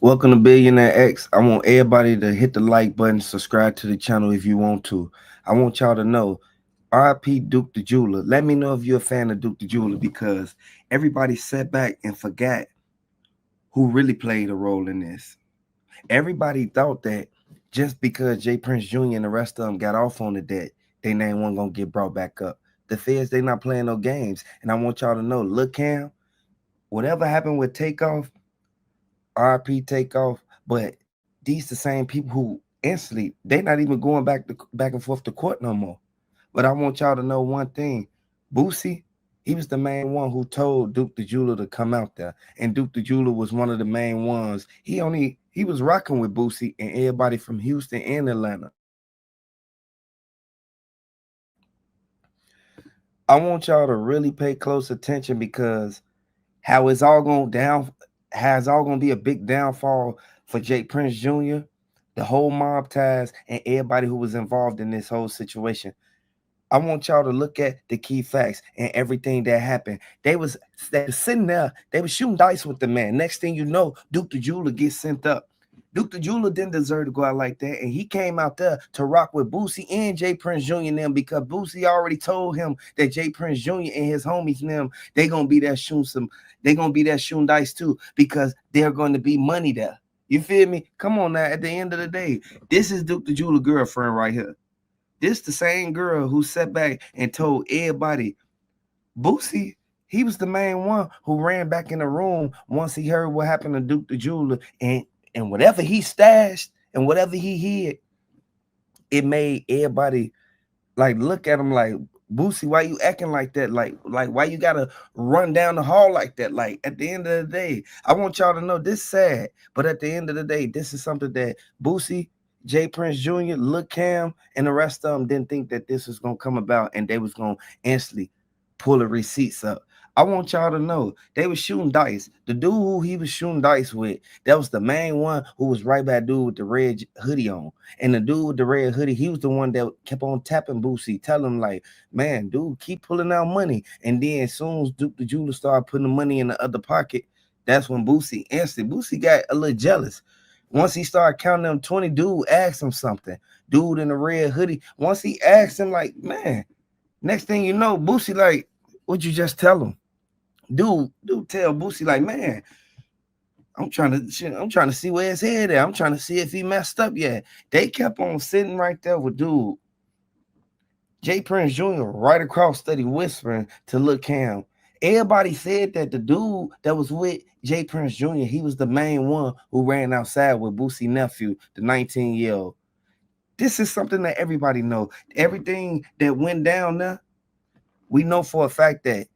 Welcome to Billionaire X. I want everybody to hit the like button, subscribe to the channel if you want to. I want y'all to know RIP Duke the Jeweler. Let me know if you're a fan of Duke the Jeweler because everybody sat back and forgot who really played a role in this. Everybody thought that just because Jay Prince Jr. and the rest of them got off on the debt, they name wasn't gonna get brought back up. The feds, they not playing no games. And I want y'all to know, look, Cam, whatever happened with Takeoff, RP Takeoff, but these the same people who instantly they not even going back and forth to court no more. But I want y'all to know one thing: Boosie, he was the main one who told Duke the Jeweler to come out there, and Duke the Jeweler was one of the main ones. He was rocking with Boosie and everybody from Houston and Atlanta. I want y'all to really pay close attention because how it's all going down, how it's all going to be a big downfall for Jay Prince Jr., the whole mob ties, and everybody who was involved in this whole situation. I want y'all to look at the key facts and everything that happened. They was sitting there, they was shooting dice with the man. Next thing you know, Duke the Jeweler gets sent up. Duke the Jeweler didn't deserve to go out like that, and he came out there to rock with Boosie and Jay Prince Jr. and them because Boosie already told him that Jay Prince Jr. and his homies and them they gonna be there shooting dice too because they're going to be money there. You feel me? Come on now. At the end of the day, this is Duke the Jeweler girlfriend right here. This the same girl who sat back and told everybody, Boosie, he was the main one who ran back in the room once he heard what happened to Duke the Jeweler, and whatever he stashed and whatever he hid, it made everybody like look at him like, Boosie, why you acting like that? Like why you gotta run down the hall like that? Like at the end of the day, I want y'all to know this sad, but at the end of the day, this is something that Boosie, Jay Prince Jr., Lil Cam, and the rest of them didn't think that this was gonna come about and they was gonna instantly pull the receipts up. I want y'all to know they was shooting dice. The dude who he was shooting dice with, that was the main one who was right by dude with the red hoodie on. And the dude with the red hoodie, he was the one that kept on tapping Boosie, telling him like, man, dude, keep pulling out money. And then as soon as Duke the Jeweler started putting the money in the other pocket, that's when Boosie got a little jealous. Once he started counting them 20, dude asked him something. Dude in the red hoodie, once he asked him, like, man, next thing you know, Boosie like, what'd you just tell him? Dude tell Boosie, like, man, I'm trying to see where his head at. I'm trying to see if he messed up yet. They kept on sitting right there with dude Jay Prince Jr. right across, steady whispering to Lil Cam. Everybody said that the dude that was with Jay Prince Jr., he was the main one who ran outside with Boosie nephew, the 19-year-old. This is something that everybody know. Everything that went down there, we know for a fact that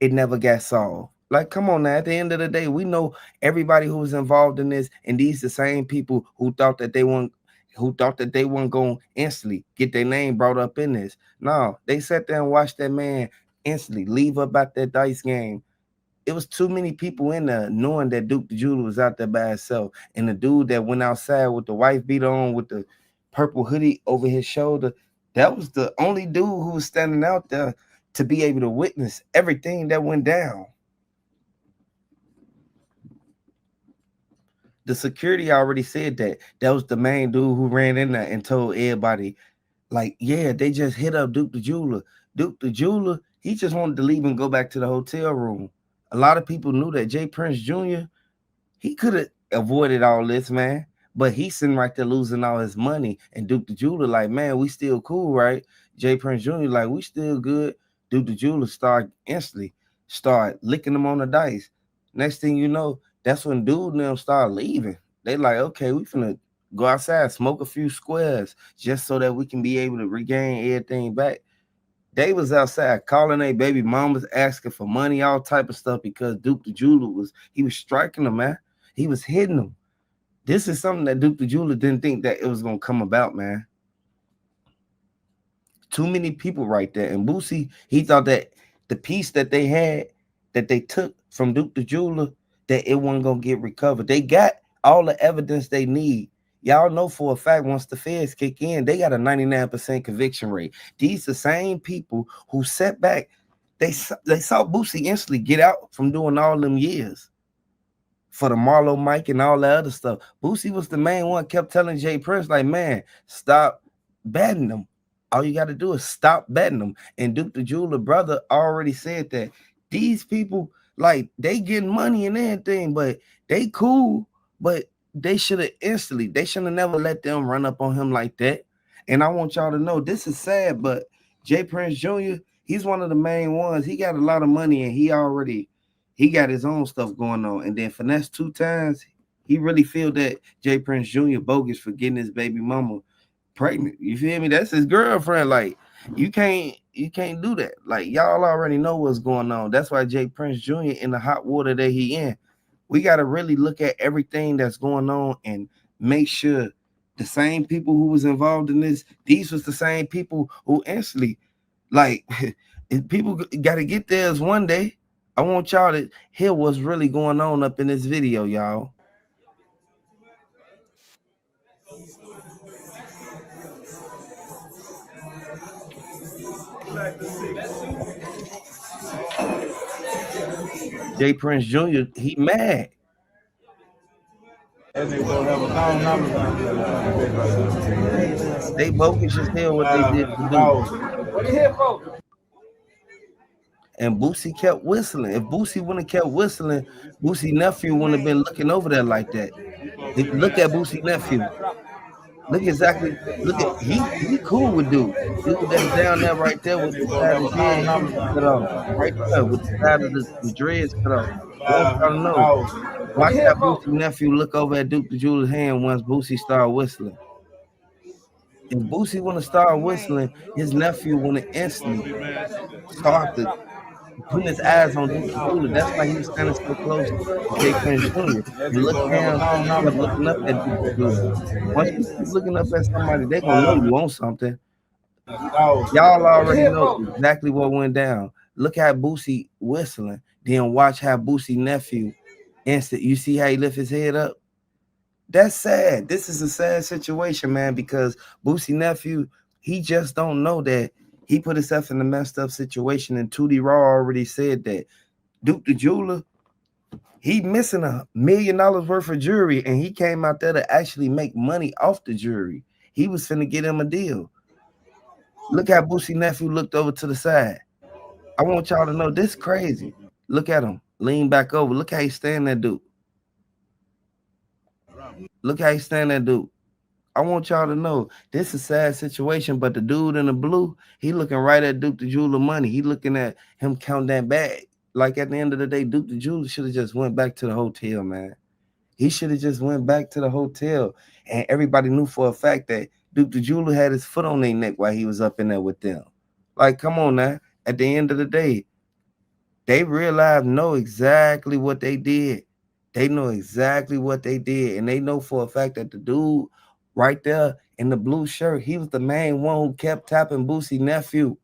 it never got solved. Like, come on now. At the end of the day, we know everybody who was involved in this, and these the same people who thought that they weren't going to instantly get their name brought up in this. No, they sat there and watched that man instantly leave up out that dice game. It was too many people in there knowing that Duke the Jeweler was out there by himself. And the dude that went outside with the wife beater on with the purple hoodie over his shoulder, that was the only dude who was standing out there to be able to witness everything that went down. The security already said that. That was the main dude who ran in there and told everybody, like, yeah, they just hit up Duke the Jeweler. Duke the Jeweler, he just wanted to leave and go back to the hotel room. A lot of people knew that Jay Prince Jr., he could have avoided all this, man. But he's sitting right there losing all his money. And Duke the Jeweler, like, man, we still cool, right? Jay Prince Jr., like, we still good. Duke the Jeweler start licking them on the dice. Next thing you know, that's when dude and them start leaving. They like, okay, we finna go outside, smoke a few squares, just so that we can be able to regain everything back. They was outside calling their baby mamas, asking for money, all type of stuff because Duke the Jeweler was striking them, man. He was hitting them. This is something that Duke the Jeweler didn't think that it was gonna come about, man. Too many people right there. And Boosie, he thought that the piece that they had, that they took from Duke the Jeweler, that it wasn't gonna get recovered. They got all the evidence they need. Y'all know for a fact once the feds kick in, they got a 99% conviction rate. These the same people who set back, they saw Boosie instantly get out from doing all them years. for the Marlo Mike and all that other stuff. Boosie was the main one, kept telling Jay Prince, like, man, stop betting them. All you got to do is stop betting them. And Duke the Jeweler brother already said that these people, like, they getting money and everything, but they cool, but they should have they should have never let them run up on him like that. And I want y'all to know this is sad, but Jay Prince Jr., he's one of the main ones. He got a lot of money and he got his own stuff going on. And then Finesse 2 times, he really feel that Jay Prince Jr. bogus for getting his baby mama pregnant. You feel me? That's his girlfriend. Like, you can't do that. Like, y'all already know what's going on. That's why Jay Prince Jr. in the hot water that he in. We got to really look at everything that's going on and make sure the same people who was involved in this, these was the same people who instantly, like, people got to get theirs one day. I want y'all to hear what's really going on up in this video, y'all. Jay Prince Jr., he mad. They bogus as hell what they did to do. And Boosie kept whistling. If Boosie wouldn't have kept whistling, Boosie nephew wouldn't have been looking over there like that. Look at Boosie nephew. Look exactly. Look at he cool with dude that's down there right there with the side of his head cut off, right there with the side of the dreads cut off. I want y'all to know. Watch that Boosie nephew look over at Duke the Jeweler's hand once Boosie start whistling. If Boosie want to start whistling, his nephew want to instantly start to putting his eyes on Duke the Jeweler. That's why he was standing so close to Jay Prince Jr. And look at him, he kept looking up at Duke the Jeweler. Once you keep looking up at somebody, they gonna know you on something. Y'all already know exactly what went down. Look at Boosie whistling, then watch how Boosie nephew instant. You see how he lift his head up? That's sad. This is a sad situation, man, because Boosie nephew, he just don't know that he put himself in a messed up situation. And 2D Raw already said that Duke the Jeweler, he missing $1 million worth of jewelry, and he came out there to actually make money off the jewelry. He was finna get him a deal. Look how Boosie nephew looked over to the side. I want y'all to know this crazy. Look at him. Lean back over. Look how he stand there, dude. Look how he stand there, dude. I want y'all to know this is a sad situation, but the dude in the blue, he looking right at Duke the Jeweler money. He looking at him count that bag. Like, at the end of the day, Duke the Jeweler should have just went back to the hotel, man. He should have just went back to the hotel. And everybody knew for a fact that Duke the Jeweler had his foot on their neck while he was up in there with them. Like, come on now. At the end of the day, they realized, know exactly what they did. They know exactly what they did. And they know for a fact that the dude right there in the blue shirt, he was the main one who kept tapping Boosie nephew.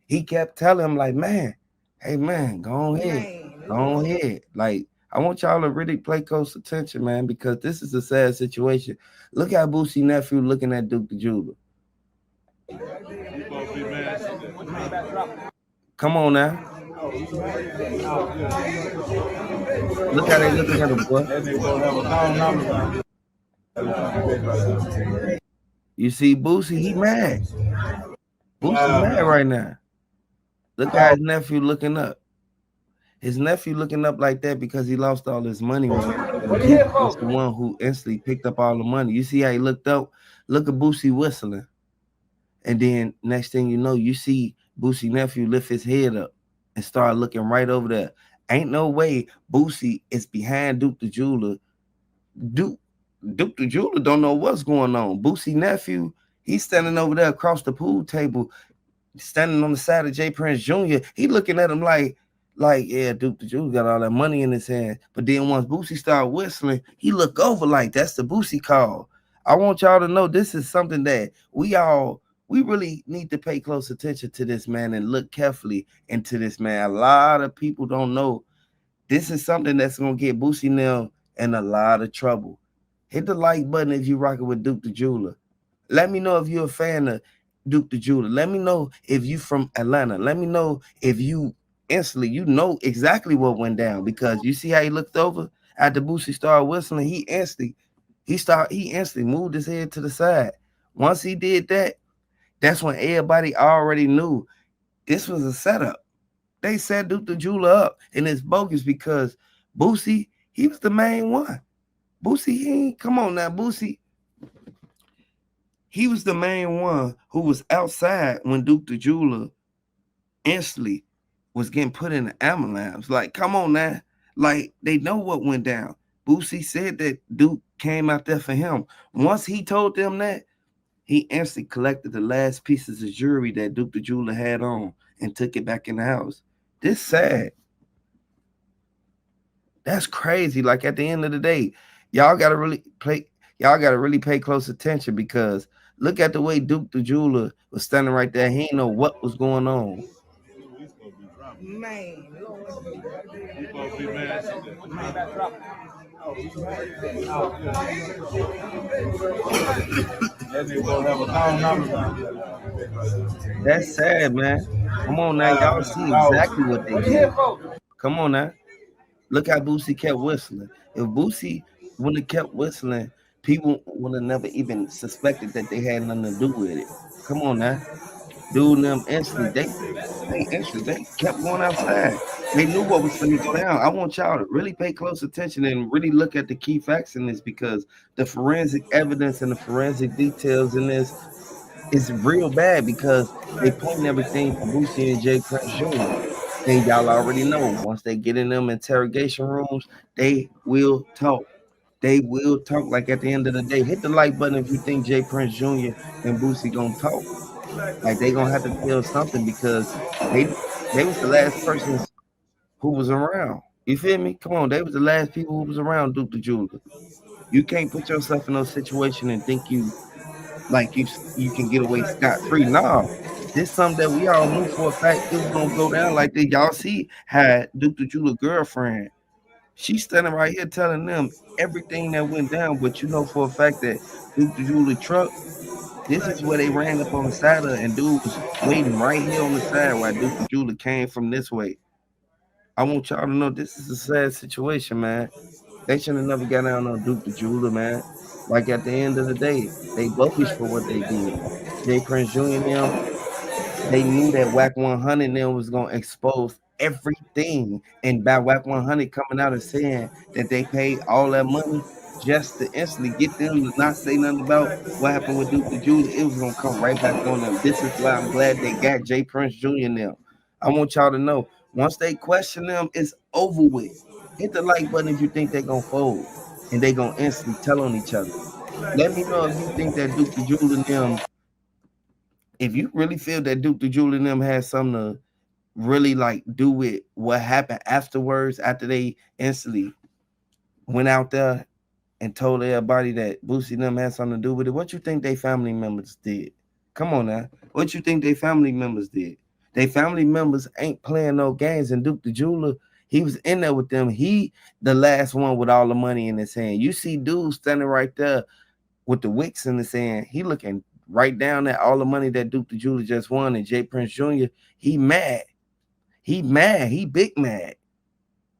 He kept telling him, like, man, hey, man, go ahead. Go ahead. Like, I want y'all to really pay close attention, man, because this is a sad situation. Look how Boosie nephew looking at Duke the Jeweler. Come on now. Look how they looking at him, boy. You see Boosie, he mad. Boosie's mad right now. Look how his nephew looking up. His nephew looking up like that because he lost all his money. He was the one who instantly picked up all the money. You see how he looked up? Look at Boosie whistling. And then next thing you know, you see Boosie nephew lift his head up and start looking right over there. Ain't no way Boosie is behind Duke the Jeweler. Duke the Jeweler don't know what's going on. Boosie nephew, he's standing over there across the pool table, standing on the side of Jay Prince Jr. He looking at him like, yeah, Duke the Jeweler got all that money in his hand. But then once Boosie started whistling, he look over like that's the Boosie call. I want y'all to know this is something that we really need to pay close attention to this, man, and look carefully into this, man. A lot of people don't know this is something that's going to get Boosie now in a lot of trouble. Hit the like button if you rocking with Duke the Jeweler. Let me know if you're a fan of Duke the Jeweler. Let me know if you from Atlanta. Let me know if you instantly, you know exactly what went down, because you see how he looked over After Boosie started whistling, he instantly moved his head to the side. Once he did that, that's when everybody already knew this was a setup. They set Duke the Jeweler up, and it's bogus because Boosie, he was the main one. Boosie, he ain't, come on now, Boosie, he was the main one who was outside when Duke the Jeweler instantly was getting put in the ambulance. Like, come on now. Like, they know what went down. Boosie said that Duke came out there for him. Once he told them that, he instantly collected the last pieces of jewelry that Duke the Jeweler had on and took it back in the house. This sad. That's crazy. Like at the end of the day, y'all gotta really play. Y'all gotta really pay close attention because look at the way Duke the Jeweler was standing right there. He didn't know what was going on. Man, That's sad, man. Come on now, y'all see exactly what they did. Come on now. Look how Boosie kept whistling. If Boosie wouldn't have kept whistling, people would have never even suspected that they had nothing to do with it. Come on now. Dude and them instantly, they kept going outside. They knew what was finna go down. I want y'all to really pay close attention and really look at the key facts in this because the forensic evidence and the forensic details in this is real bad because they pointing everything to Boosie and Jay Prince Jr. And y'all already know once they get in them interrogation rooms, they will talk. They will talk. Like at the end of the day, hit the like button if you think Jay Prince Jr. and Boosie gonna talk. Like they gonna have to tell something because they they was the last persons who was around. You feel me? Come on, they was the last people who was around Duke the Jeweler. You can't put yourself in those situation and think you can get away scot free. Nah, this something that we all knew for a fact it was gonna go down like this. Y'all see how Duke the Jeweler girlfriend, she's standing right here telling them everything that went down, but you know for a fact that Duke the Jeweler truck, this is where they ran up on the side of it, and dude was waiting right here on the side while Duke the Jeweler came from this way. I want y'all to know this is a sad situation, man. They should have never got down on Duke the Jeweler, man. Like at the end of the day, they bogus for what they did. Jay Prince Jr. and them, they knew that Whack 100 and them was gonna expose everything. And by Whack 100 coming out and saying that they paid all that money just to instantly get them to not say nothing about what happened with Duke the Jeweler, it was gonna come right back on them. This is why I'm glad they got Jay Prince Jr. and them. I want y'all to know once they question them, it's over with. Hit the like button if you think they're gonna fold and they gonna instantly tell on each other. Let me know if you think that Duke the Jeweler and them, if you really feel that Duke the Jeweler and them had something to really like do with what happened afterwards, after they instantly went out there and told everybody that Boosie and them had something to do with it, what you think they family members did? Come on now. What you think they family members did? They family members ain't playing no games, and Duke the Jeweler, he was in there with them. He the last one with all the money in his hand. You see dude standing right there with the wicks in his hand. He looking right down at all the money that Duke the Jeweler just won, and Jay Prince Jr., he mad. He mad. He big mad.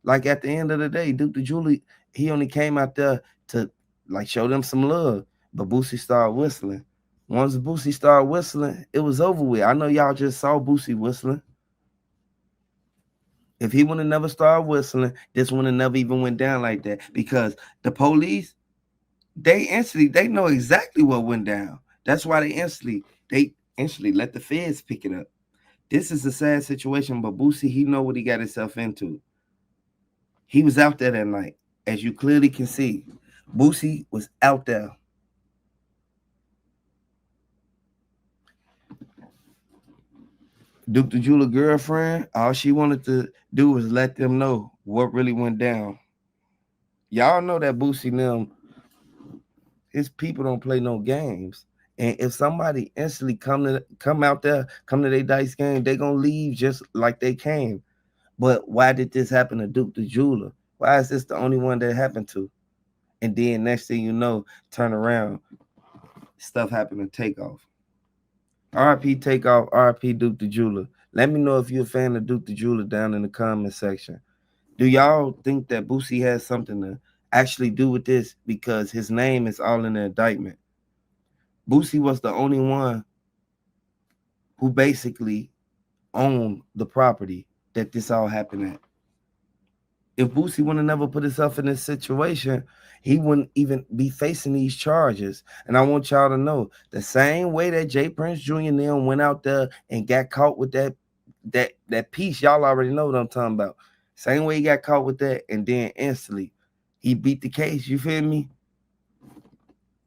Like at the end of the day, Duke the Jeweler, he only came out there to like show them some love. But Boosie started whistling. Once Boosie started whistling, it was over with. I know y'all just saw Boosie whistling. If he would have never started whistling, this would have never even went down like that. Because the police, they know exactly what went down. That's why they instantly let the feds pick it up. This is a sad situation, but Boosie, he know what he got himself into. He was out there that night, as you clearly can see. Boosie was out there. Duke the Jeweler girlfriend, all she wanted to do was let them know what really went down. Y'all know that Boosie and them, his people don't play no games. And if somebody instantly come out there, come to their dice game, they gonna leave just like they came. But why did this happen to Duke the Jeweler? Why is this the only one that happened to? And then next thing you know, turn around, stuff happened to Takeoff. RP Takeoff, RP Duke the Jeweler. Let me know if you're a fan of Duke the Jeweler down in the comment section. Do y'all think that Boosie has something to actually do with this? Because his name is all in the indictment. Boosie was the only one who basically owned the property that this all happened at. If Boosie would have never put himself in this situation, he wouldn't even be facing these charges. And I want y'all to know the same way that Jay Prince Jr. and them went out there and got caught with that piece, y'all already know what I'm talking about. Same way he got caught with that, and then instantly he beat the case. You feel me?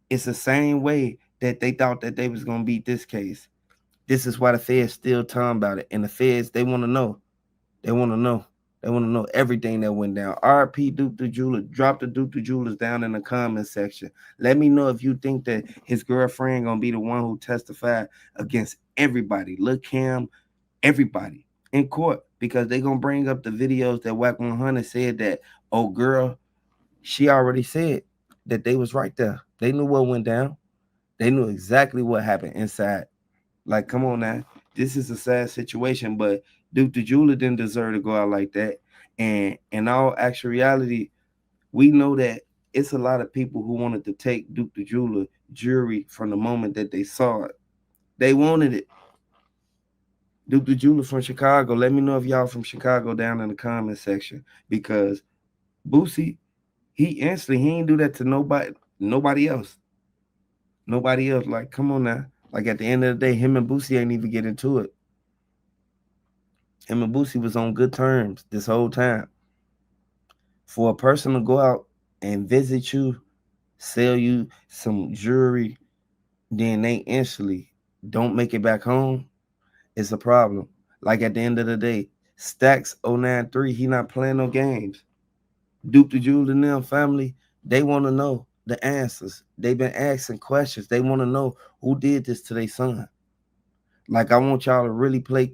It's the same way that they thought that they was gonna beat this case. This is why the feds still talking about it. And the feds, they want to know. They want to know. They want to know everything that went down. RP Duke the Jeweler. Drop the Duke the Jewelers down in the comment section. Let me know if you think that his girlfriend gonna be the one who testified against everybody. Lil Cam, everybody in court, because they gonna bring up the videos that Wack 100 said that, oh girl, she already said that they was right there. They knew what went down. They knew exactly what happened inside. Like, come on now. This is a sad situation, but Duke the Jeweler didn't deserve to go out like that. And in all actual reality, we know that it's a lot of people who wanted to take Duke the Jeweler jewelry from the moment that they saw it. They wanted it. Duke the Jeweler from Chicago. Let me know if y'all from Chicago down in the comment section. Because Boosie, he ain't do that to nobody else. Nobody else. Like, come on now. Like at the end of the day, him and Boosie ain't even get into it. Him and Boosie was on good terms this whole time. For a person to go out and visit you, sell you some jewelry, then they instantly don't make it back home, it's a problem. Like at the end of the day, Stacks 093, he not playing no games. Duke the Jewel and them family, they want to know the answers. They've been asking questions. They want to know who did this to their son. Like I want y'all to really play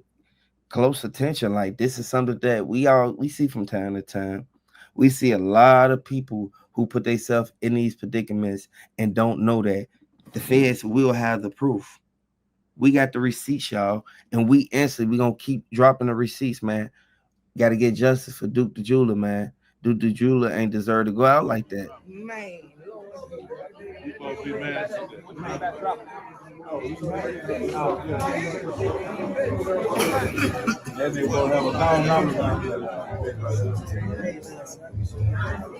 close attention. Like this is something that we see from time to time. We see a lot of people who put themselves in these predicaments and don't know that the feds will have the proof. We got the receipts, y'all, and we gonna keep dropping the receipts, man. Got to get justice for Duke the Jeweler, man. Duke the Jeweler ain't deserve to go out like that. Man, That nigga gonna have $1,000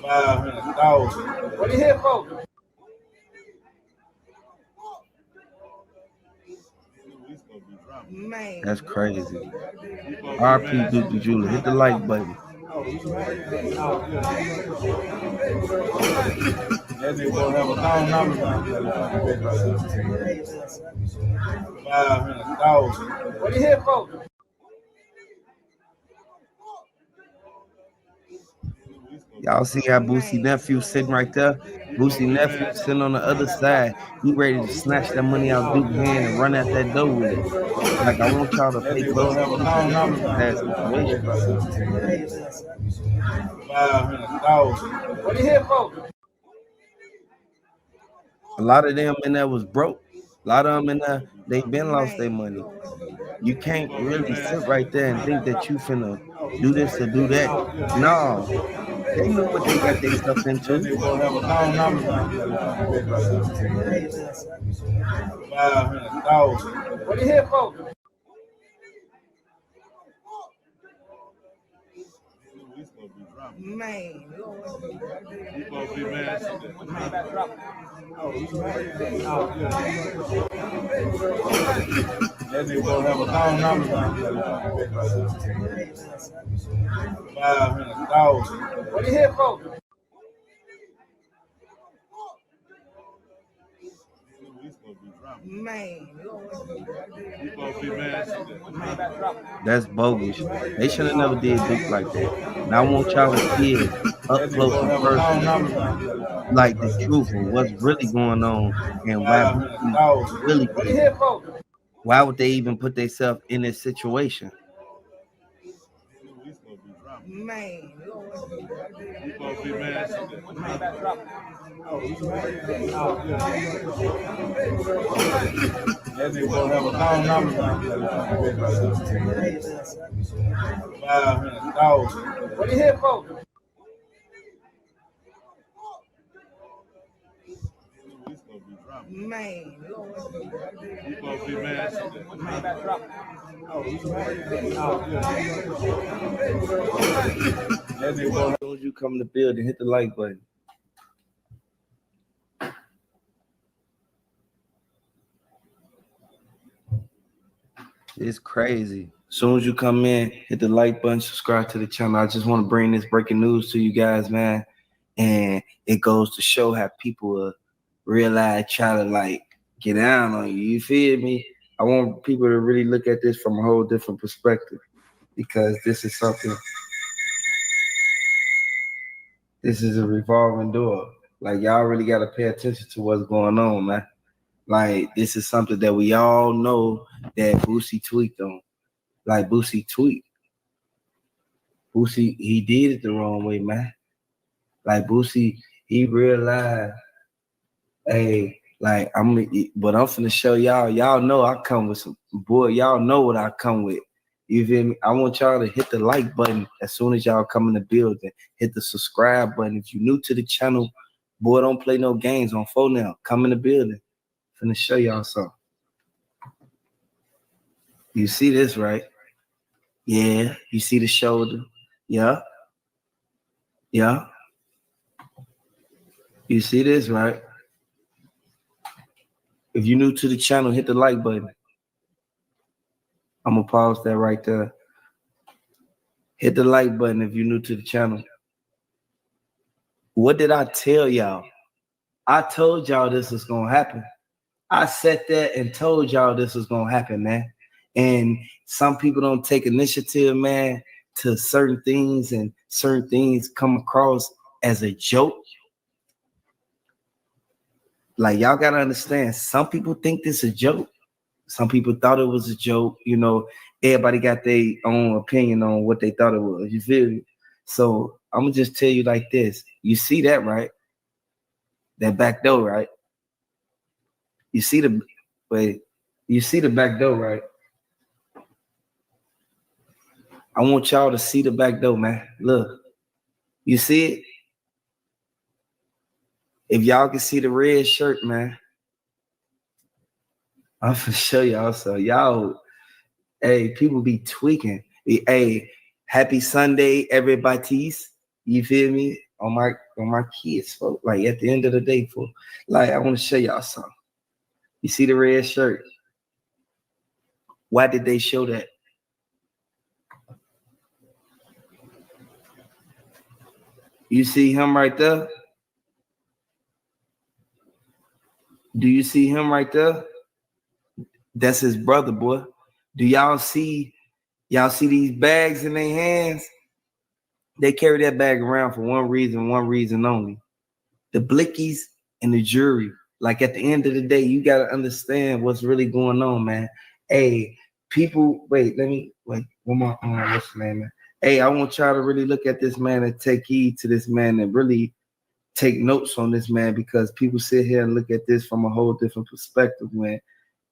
$500,000. what are you here for? Man, That's crazy. RP Duke the Jeweler. Hit the like button. That nigga gonna have $1,000 $500,000. what are you here for? Y'all see how Boosie nephew sitting right there? Boosie nephew sitting on the other side. He ready to snatch that money out Duke's hand and run out that door with it. Like I want y'all to That pay nigga close gonna have attention. This is $1,000 a sad situation. $500,000. What are you here for? A lot of them in there was broke. A lot of them in there, they been lost their Man, money. You can't really sit right there and think that you finna do this or do that. No, they knew what they got themselves That into. nigga gonna have $1,000 $500,000. what are you here for? Man, That nigga gonna have $1,000 $500,000. what are you here for? Man, That's bogus. They should have never did Duke like that. And I want y'all to see it up That nigga close gonna and have personal, like the truth of $1,000 what's really going on and why Boosie really $500,000. what are you did here it. for? Why would they even put themselves in this situation? Man, You supposed to be mad. That nigga gonna have $1,000. What you here for? man. You supposed to be mad. That nigga gonna As soon as you come in the building, hit the like button. It's crazy. As soon as you come in, hit the like button, subscribe to the channel. I just want to bring this breaking news to you guys, man. And it goes to show how people will realize, try to like get down on you. You feel me? I want people to really look at this from a whole different perspective, because this is something, this is a revolving door. Like, y'all really got to pay attention to what's going on, man. Like, this is something that we all know that Boosie tweaked on. Like, Boosie tweaked. Boosie, he did it the wrong way, man. Like, Boosie, he realized, hey, like, I'm finna show y'all. Y'all know I come with some, boy, y'all know what I come with. You feel me? I want y'all to hit the like button as soon as y'all come in the building. Hit the subscribe button. If you're new to the channel, boy, don't play no games on phone now. Come in the building. Finna show y'all something. You see this, right? Yeah, you see the shoulder. Yeah. Yeah. You see this, right? If you're new to the channel, hit the like button. I'm gonna pause that right there. Hit the like button if you're new to the channel. What did I tell y'all? I told y'all this was gonna happen. I sat there and told y'all this was gonna happen, man. And some people don't take initiative, man, to certain things, and certain things come across as a joke. Like, y'all gotta understand, some people think this is a joke. Some people thought it was a joke. You know, everybody got their own opinion on what they thought it was. You feel me? So I'm gonna just tell you like this. You see that, right? That back door, right? You see the back door, right? I want y'all to see the back door, man. Look, you see it? If y'all can see the red shirt, man, I'm gonna show y'all. So y'all, hey, people be tweaking. Hey, happy Sunday, everybody. You feel me? On my kids, folks. Like, at the end of the day, folks. Like, I want to show y'all something. You see the red shirt? Why did they show that? You see him right there? Do you see him right there? That's his brother, boy. Do y'all see these bags in their hands? They carry that bag around for one reason only. The blickies and the jury. Like, at the end of the day, you got to understand what's really going on, man. Hey, people, wait, one more, what's the name, man? Hey, I want y'all to really look at this man and take heed to this man and really take notes on this man, because people sit here and look at this from a whole different perspective, when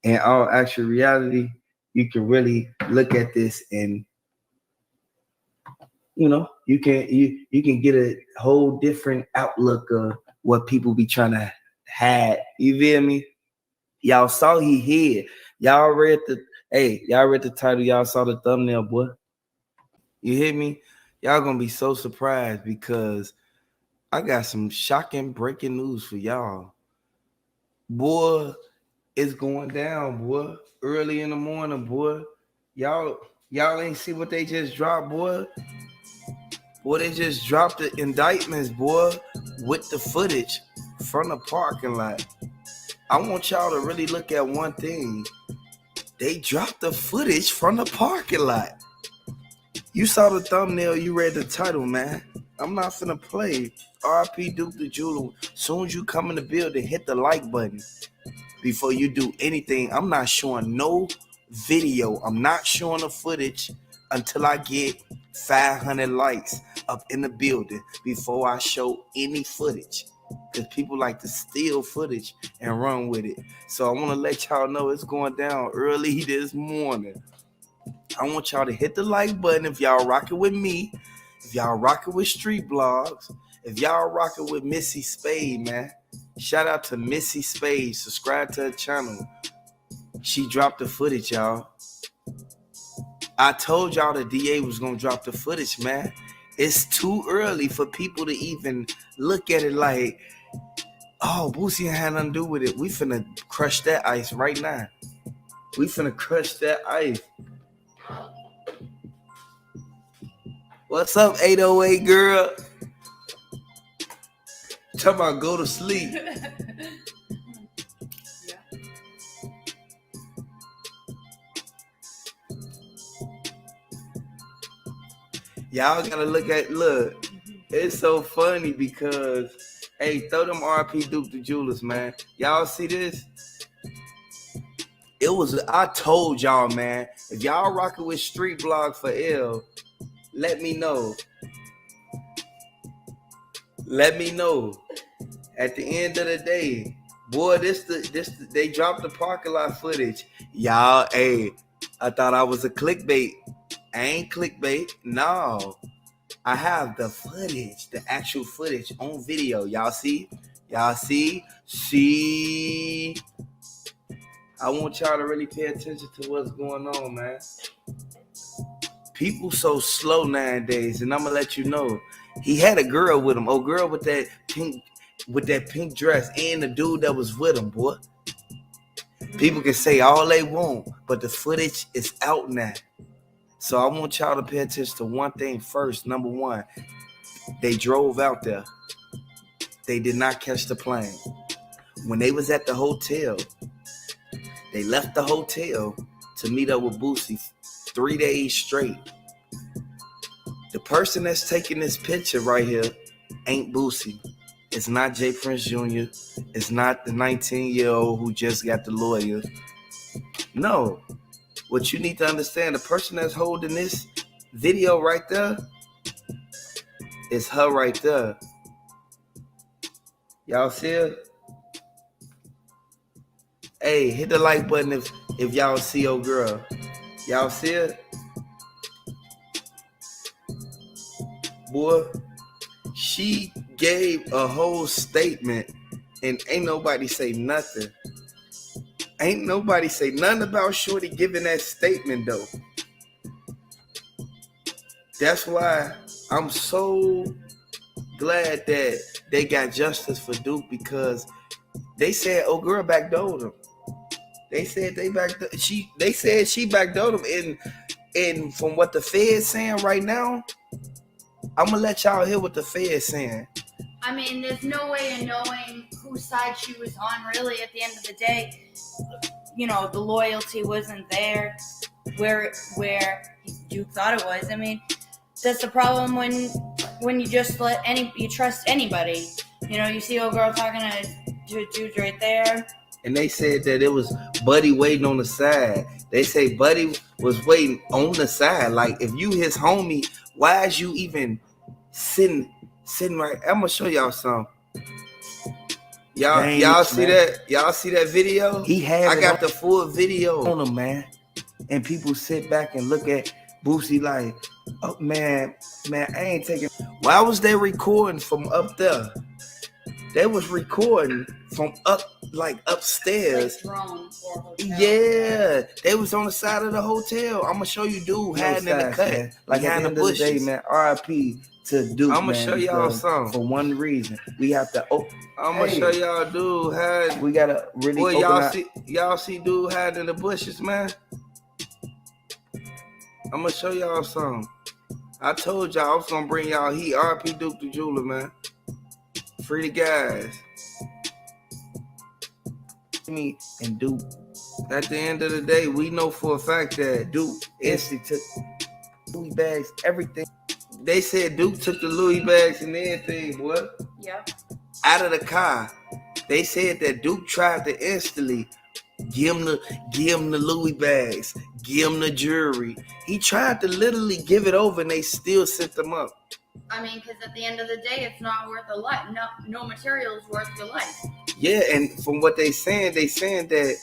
in all actual reality, you can really look at this and, you know, you can get a whole different outlook of what people be trying to hide. You feel me? Y'all saw he hid. Y'all read the title. Y'all saw the thumbnail, boy. You hear me? Y'all gonna be so surprised, because I got some shocking breaking news for y'all. Boy, it's going down, boy. Early in the morning, boy. Y'all ain't see what they just dropped, boy. Boy, they just dropped the indictments, boy, with the footage from the parking lot. I want y'all to really look at one thing. They dropped the footage from the parking lot. You saw the thumbnail, you read the title, man. I'm not finna play. RP Duke the Jeweler. Soon as you come in the building, hit the like button. Before you do anything, I'm not showing no video. I'm not showing the footage until I get 500 likes up in the building before I show any footage. Because people like to steal footage and run with it. So I want to let y'all know it's going down early this morning. I want y'all to hit the like button if y'all rocking with me, if y'all rocking with Street Blogs, if y'all rocking with Missy Spade, man. Shout out to Missy Spade. Subscribe to her channel. She dropped the footage, y'all. I told y'all the DA was going to drop the footage, man. It's too early for people to even look at it like, oh, Boosie had nothing to do with it. We finna crush that ice right now. We finna crush that ice. What's up, 808 girl? Talking about go to sleep. Y'all gotta look. It's so funny because, hey, throw them RP Duke the Jewelers, man. Y'all see this? I told y'all, man, if y'all rocking with Street Blog for L, let me know. Let me know. At the end of the day, boy, they dropped the parking lot footage. Y'all, hey, I thought I was a clickbait. I ain't clickbait. No. I have the footage, the actual footage on video. Y'all see? Y'all see? See? I want y'all to really pay attention to what's going on, man. People so slow nowadays, and I'm gonna let you know. He had a girl with him. Oh, girl with that pink dress, and the dude that was with him, boy. People can say all they want, but the footage is out now. So I want y'all to pay attention to one thing first. Number one, they drove out there. They did not catch the plane. When they was at the hotel, they left the hotel to meet up with Boosie 3 days straight. The person that's taking this picture right here ain't Boosie. It's not Jay Prince Jr. It's not the 19-year-old who just got the lawyer. No. What you need to understand, the person that's holding this video right there is her right there. Y'all see it? Hey, hit the like button if y'all see your girl. Y'all see it? Boy, she gave a whole statement and ain't nobody say nothing. Ain't nobody say nothing about Shorty giving that statement, though. That's why I'm so glad that they got justice for Duke, because they said, oh, girl backdoored him. They said they said she backdoored him. And from what the Fed's saying right now, I'm going to let y'all hear what the Fed's saying. I mean, there's no way of knowing whose side she was on, really, at the end of the day. You know, the loyalty wasn't there where Duke thought it was. I mean, that's the problem when you just you trust anybody. You know, you see old girl talking to dudes right there. And they said that it was Buddy waiting on the side. They say Buddy was waiting on the side. Like, if you his homie, why is you even sitting right? I'm gonna show y'all some. Y'all see that? Y'all see that video? I got the full video on him, man. And people sit back and look at Boosie like, oh man, I ain't taking. Why was they recording from up there? They was recording from upstairs. Like drone or hotel. Yeah, they was on the side of the hotel. I'm gonna show you dude hiding in the cut, man. Like behind the bushes. Day, man, RIP to Duke. I'm gonna show y'all something. For one reason, we have to. I'm gonna show y'all dude hiding. We gotta really. Boy, y'all see dude hiding in the bushes, man. I'm gonna show y'all something. I told y'all I was gonna bring y'all heat. RP Duke the Jeweler, man. Free the guys. Me and Duke. At the end of the day, we know for a fact that Duke instantly took Louis bags, everything. They said Duke took the Louis bags and everything, boy. Yep. Out of the car. They said that Duke tried to instantly give him the Louis bags, give him the jury. He tried to literally give it over, and they still sent them up. I mean, because at the end of the day, it's not worth a life. No material is worth your life. Yeah, and from what they saying that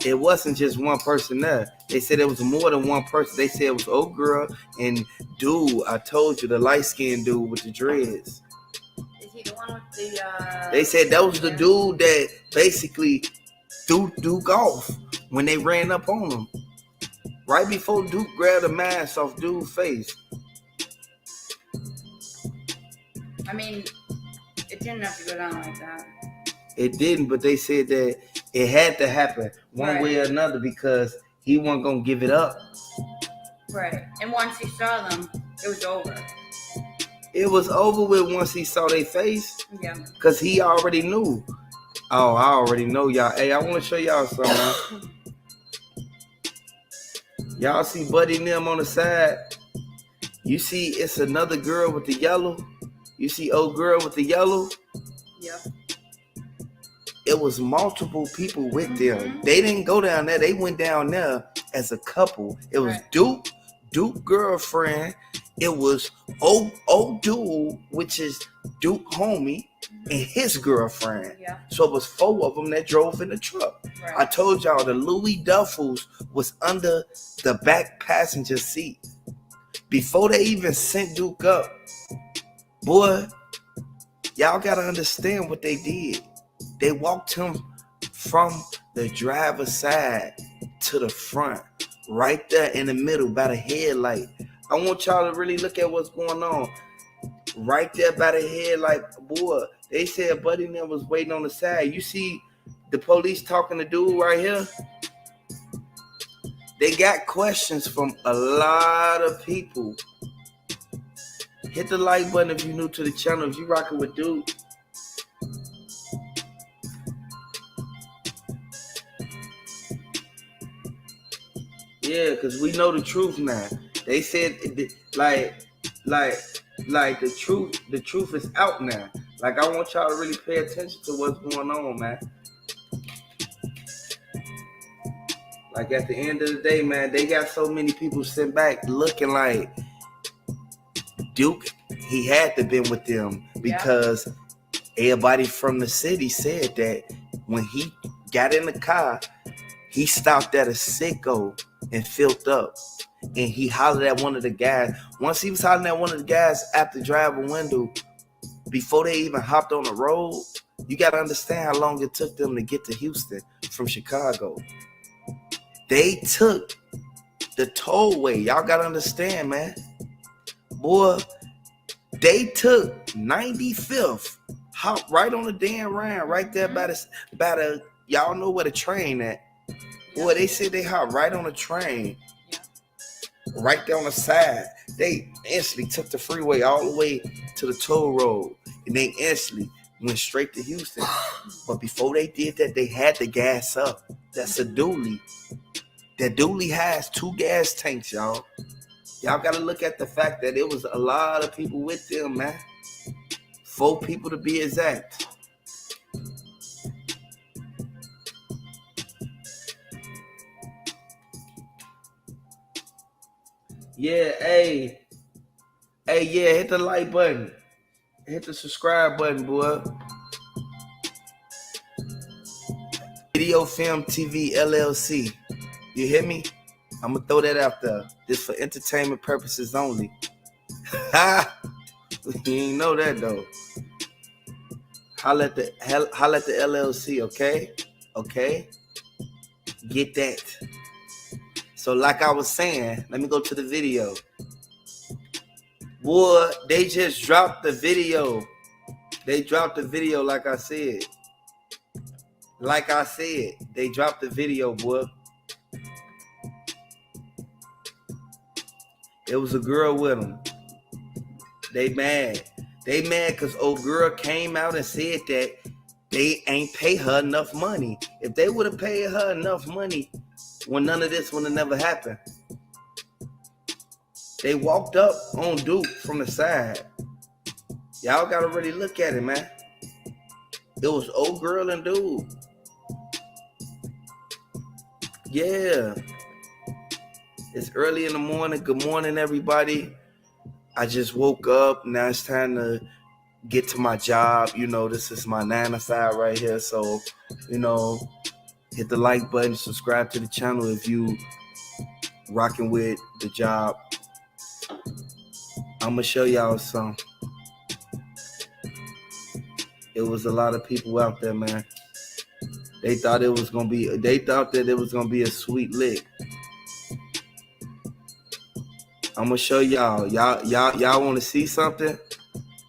it wasn't just one person there. They said it was more than one person. They said it was old girl and dude. I told you, the light skinned dude with the dreads. Is he the one with the? They said that was the dude that basically threw Duke off when they ran up on him. Right before Duke grabbed the mask off dude's face. I mean, it didn't have to go down like that. It didn't, but they said that it had to happen one way or another because he wasn't going to give it up. Right. And once he saw them, it was over. It was over with once he saw their face. Yeah. Because he already knew. Oh, I already know y'all. Hey, I want to show y'all something. Y'all see Buddy and them on the side? You see it's another girl with the yellow? You see old girl with the yellow? Yeah. It was multiple people with them. They didn't go down there. They went down there as a couple. It was Duke girlfriend. It was old dude, which is Duke homie, and his girlfriend. Yeah. So it was 4 of them that drove in the truck. Right. I told y'all the Louis Duffels was under the back passenger seat. Before they even sent Duke up, boy, y'all gotta understand what they did. They walked him from the driver's side to the front, right there in the middle by the headlight. I want y'all to really look at what's going on. Right there by the headlight, boy, they said Buddy and them was waiting on the side. You see the police talking to dude right here? They got questions from a lot of people. Hit the like button if you're new to the channel. If you rocking with Dude. Yeah, because we know the truth now. They said like the truth is out now. Like, I want y'all to really pay attention to what's going on, man. Like, at the end of the day, man, they got so many people sitting back looking like Duke, he had to been with them because everybody from the city said that when he got in the car, he stopped at a Sicko and filled up. And he hollered at one of the guys. Once he was hollering at one of the guys at the driver window, before they even hopped on the road, you got to understand how long it took them to get to Houston from Chicago. They took the tollway. Y'all got to understand, man. Boy, they took 95th, hopped right on the damn round, right there by the y'all know where the train at. Boy, they said they hopped right on the train, right there on the side. They instantly took the freeway all the way to the toll road, and they instantly went straight to Houston. But before they did that, they had to gas up. That's a dually. That dually has 2 gas tanks, y'all. Y'all got to look at the fact that it was a lot of people with them, man. 4 people to be exact. Yeah, hey, yeah, hit the like button. Hit the subscribe button, boy. Video Film TV LLC. You hear me? I'm going to throw that out there. This for entertainment purposes only. You ain't know that, though. Holla at the LLC, okay? Okay? Get that. So like I was saying, let me go to the video. Boy, they just dropped the video. They dropped the video like I said. Like I said, they dropped the video, boy. It was a girl with them. They mad. They mad because old girl came out and said that they ain't pay her enough money. If they would have paid her enough money, when none of this would have never happened. They walked up on Duke from the side. Y'all gotta really look at it, man. It was old girl and dude. Yeah. It's early in the morning. Good morning, everybody. I just woke up. Now it's time to get to my job. This is my 9 to 5 right here. So, hit the like button, subscribe to the channel if you rocking with the job. I'm gonna show y'all some. It was a lot of people out there, man. They thought that it was gonna be a sweet lick. I'm gonna show y'all. Y'all want to see something?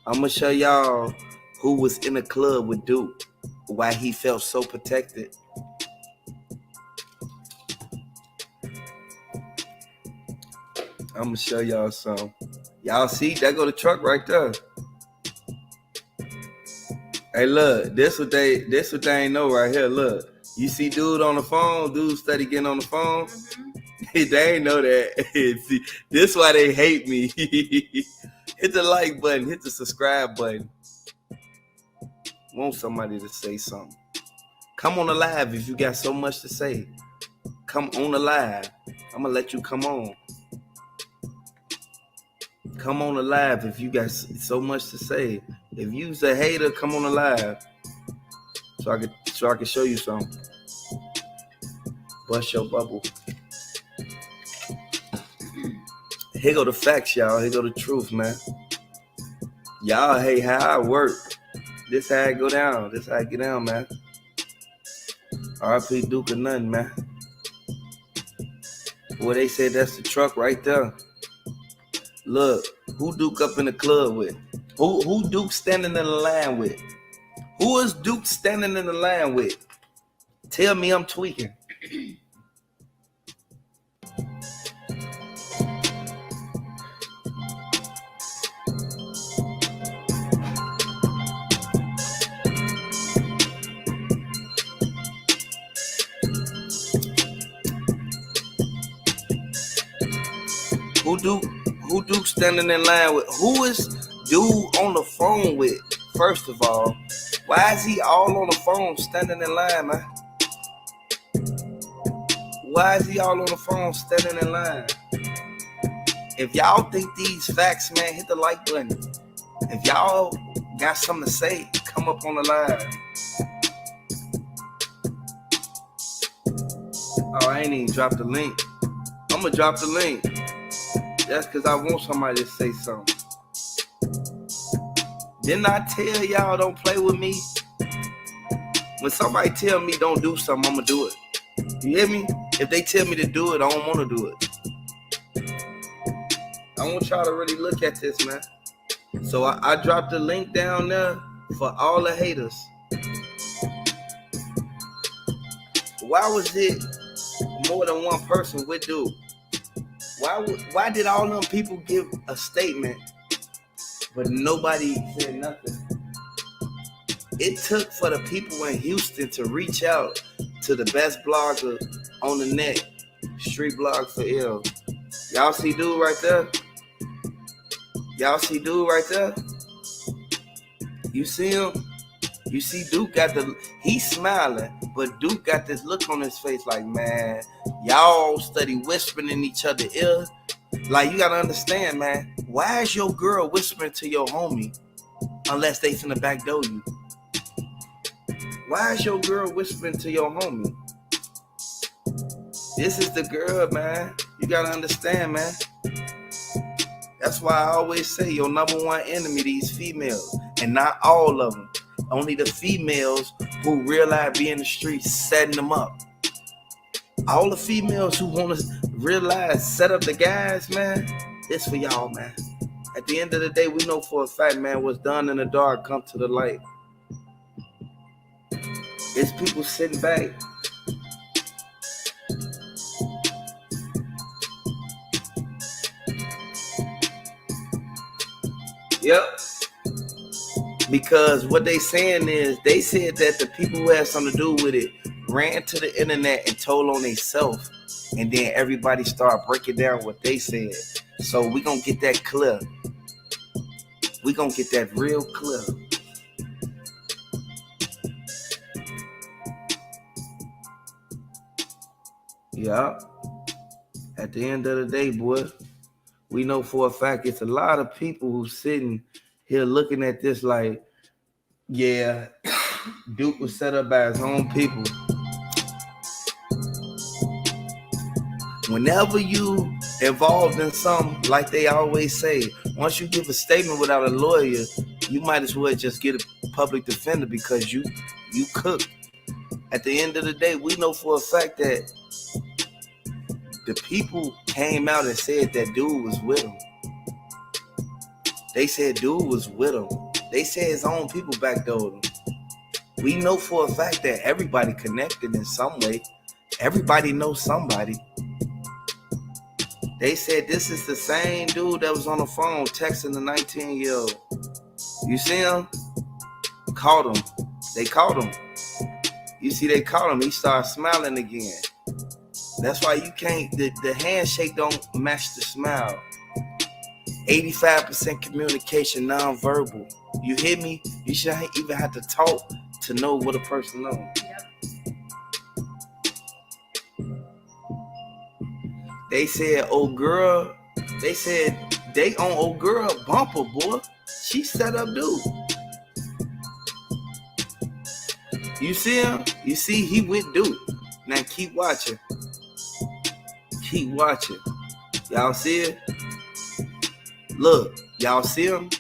I'm gonna show y'all who was in the club with Duke, why he felt so protected. I'm gonna show y'all some. Y'all see? There go the truck right there. Hey, look, this what they ain't know right here. Look, you see dude on the phone, dude steady getting on the phone. They ain't know that. See, this why they hate me. Hit the like button, hit the subscribe button. Want somebody to say something. Come on the live if you got so much to say. Come on the live. I'm gonna let you come on. Come on the live if you got so much to say. If you's a hater, come on the live. So I can show you something. Bust your bubble. Here go the facts, y'all. Here go the truth, man. Y'all hate how I work. This how I go down. This how I get down, man. RP Duke or nothing, man. Boy, they said that's the truck right there. Look, who Duke up in the club with? Who Duke standing in the line with? Who is Duke standing in the line with? Tell me I'm tweaking. Who Duke standing in line with? Who is dude on the phone with? First of all, why is he all on the phone standing in line, man? Why is he all on the phone standing in line? If y'all think these facts, man, hit the like button. If y'all got something to say, come up on the live. Oh, I ain't even dropped the link. I'm gonna drop the link. That's because I want somebody to say something. Didn't I tell y'all don't play with me? When somebody tell me don't do something, I'm going to do it. You hear me? If they tell me to do it, I don't want to do it. I want y'all to really look at this, man. So I dropped the link down there for all the haters. Why was it more than one person with Duke? Why did all them people give a statement, but nobody said nothing? It took for the people in Houston to reach out to the best blogger on the net, Street Blog for Ill. Y'all see dude right there? Y'all see dude right there? You see him? You see Duke he's smiling, but Duke got this look on his face like, man, y'all study whispering in each other's ear. Like, you gotta understand, man, why is your girl whispering to your homie unless they finna backdoor you? Why is your girl whispering to your homie? This is the girl, man. You gotta understand, man. That's why I always say your number one enemy, these females, and not all of them. Only the females who realize be in the streets setting them up. All the females who want to realize set up the guys, man, it's for y'all, man. At the end of the day, we know for a fact, man, what's done in the dark come to the light. It's people sitting back. Yep. Because what they saying is, they said that the people who had something to do with it ran to the internet and told on themselves, and then everybody started breaking down what they said. So we gonna get that clear. We gonna get that real clear. Yeah. at the end of the day, boy, we know for a fact it's a lot of people who sitting here looking at this like, yeah, Duke was set up by his own people. Whenever you involved in something, like they always say, once you give a statement without a lawyer, you might as well just get a public defender because you cooked. At the end of the day, we know for a fact that the people came out and said that dude was with him. They said dude was with him. They said his own people backdoored him. We know for a fact that everybody connected in some way. Everybody knows somebody. They said this is the same dude that was on the phone texting the 19-year-old. You see him? Caught him. They caught him. You see, they caught him. He started smiling again. That's why you can't, the handshake don't match the smile. 85% communication, non-verbal. You hear me? You shouldn't even have to talk to know what a person knows. Yep. They said, old girl, they said they on old girl bumper, boy. She set up dude. You see him? You see he with dude. Now keep watching. Keep watching. Y'all see it? Look, y'all see him?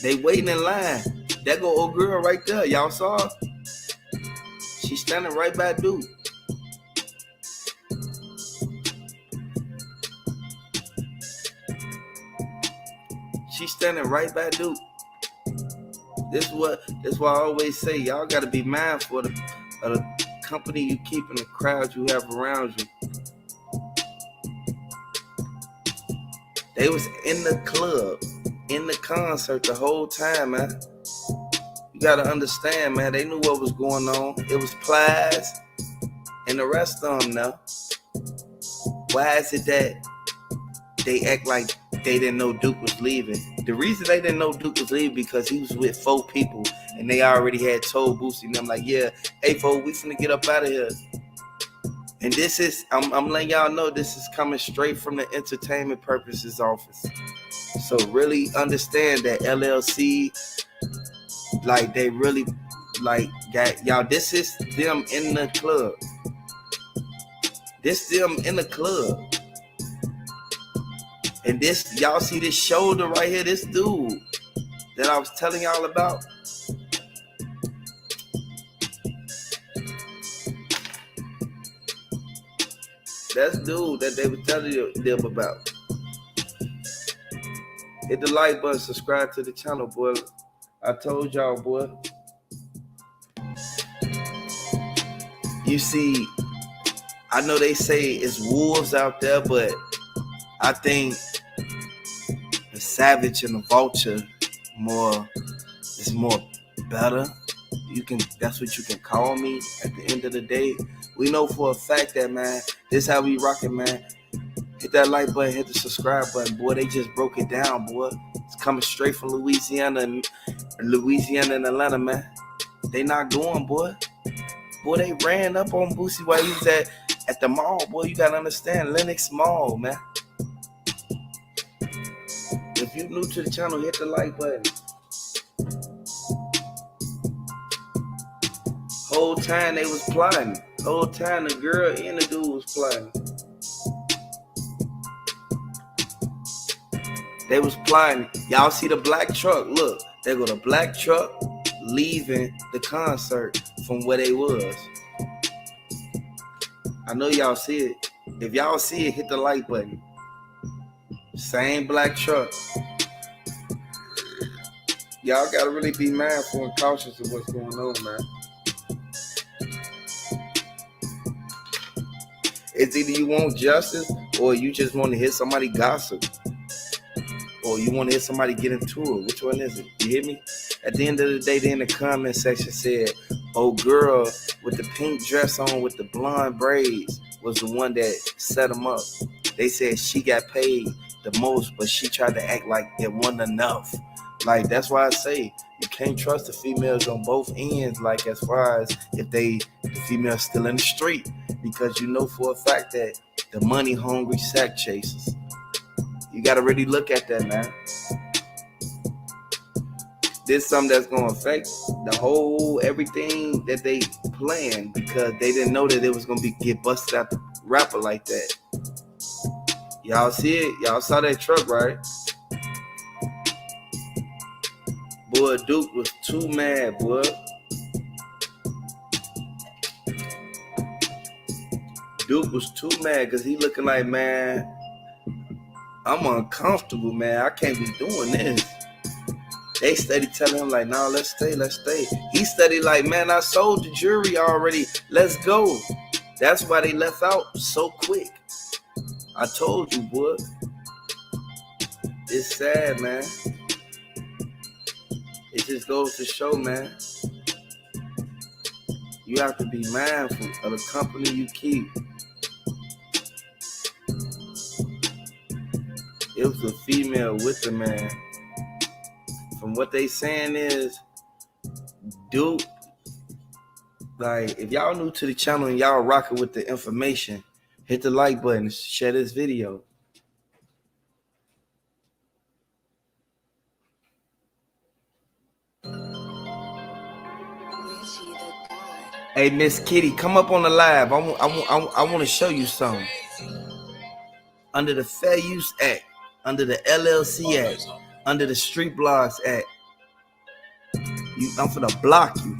They waiting in line. That go old girl right there. Y'all saw her? She's standing right by dude. She's standing right by dude. This is why I always say y'all gotta be mindful of the company you keep and the crowd you have around you. They was in the club, in the concert the whole time, man. You gotta understand, man. They knew what was going on. It was Plies and the rest of them now. Why is it that they act like they didn't know Duke was leaving? The reason they didn't know Duke was leaving because he was with 4 people and they already had told Boosie and them like, yeah, hey, 4, we finna get up out of here. And this is, I'm letting y'all know this is coming straight from the Entertainment Purposes office. So really understand that LLC, like they really, like got, y'all, this is them in the club. This them in the club. And this, y'all see this shoulder right here, this dude that I was telling y'all about? That's dude that they were telling them about. Hit the like button, subscribe to the channel, boy. I told y'all, boy. You see, I know they say it's wolves out there, but I think the savage and the vulture is more better. That's what you can call me at the end of the day. We know for a fact that, man, this how we rockin', man. Hit that like button, hit the subscribe button, boy. They just broke it down, boy. It's coming straight from Louisiana and Atlanta, man. They not going, boy. Boy, they ran up on Boosie while he was at the mall, boy. You gotta understand, Lenox Mall, man. If you new to the channel, hit the like button. Whole time they was plotting. Whole time the girl and the dude was plotting. They was plotting. Y'all see the black truck? Look, they go the black truck leaving the concert from where they was. I know y'all see it. If y'all see it, hit the like button. Same black truck. Y'all gotta really be mindful and cautious of what's going on, man. It's either you want justice or you just want to hear somebody gossip. Or you want to hear somebody get into it. Which one is it? You hear me? At the end of the day, they in the comment section said, oh, girl with the pink dress on with the blonde braids was the one that set them up. They said she got paid the most, but she tried to act like it wasn't enough. Like, that's why I say you can't trust the females on both ends, like as far as if the female's still in the street. Because you know for a fact that the money hungry sack chasers. You gotta really look at that, man. This is something that's gonna affect the whole everything that they planned, because they didn't know that it was gonna get busted out the rapper like that. Y'all see it? Y'all saw that truck, right? Boy, Duke was too mad, boy. Duke was too mad because he looking like, man, I'm uncomfortable, man. I can't be doing this. They steady telling him like, nah, let's stay. He steady like, man, I sold the jury already. Let's go. That's why they left out so quick. I told you, boy. It's sad, man. It just goes to show, man. You have to be mindful of the company you keep. It was a female with the man. From what they saying is, Duke, like, if y'all new to the channel and y'all rocking with the information, hit the like button, share this video. Hey, Miss Kitty, come up on the live. I want to show you something. Under the Fair Use Act, under the LLC Act, under the Street Blogs Act, I'm finna block you.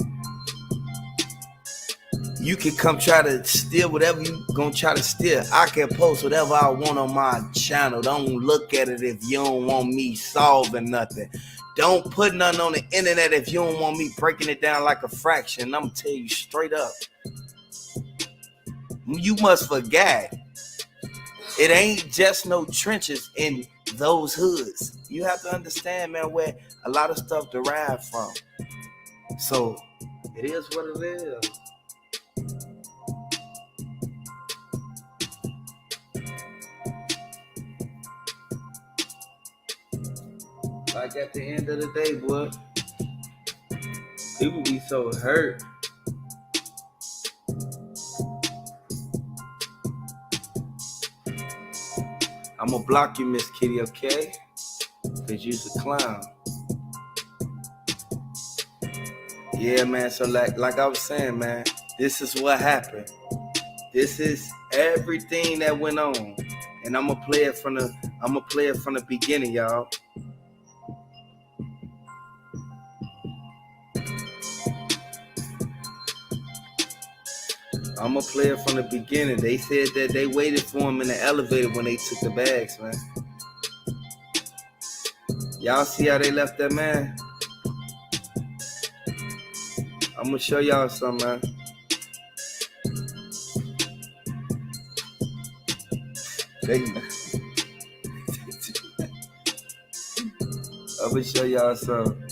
You can come try to steal whatever you gonna try to steal. I can post whatever I want on my channel. Don't look at it if you don't want me solving nothing. Don't put nothing on the internet if you don't want me breaking it down like a fraction. I'm gonna tell you straight up. You must forget. It ain't just no trenches in those hoods. You have to understand, man, where a lot of stuff derived from. So it is what it is. Like at the end of the day, boy, people be so hurt. I'm gonna block you, Miss Kitty, okay? Cause you's a clown. Yeah, man. So like I was saying, man, this is what happened. This is everything that went on, and I'm gonna play it from the beginning, y'all. I'm gonna play it from the beginning. They said that they waited for him in the elevator when they took the bags, man. Y'all see how they left that man? I'm gonna show y'all something, man. I'm gonna show y'all something.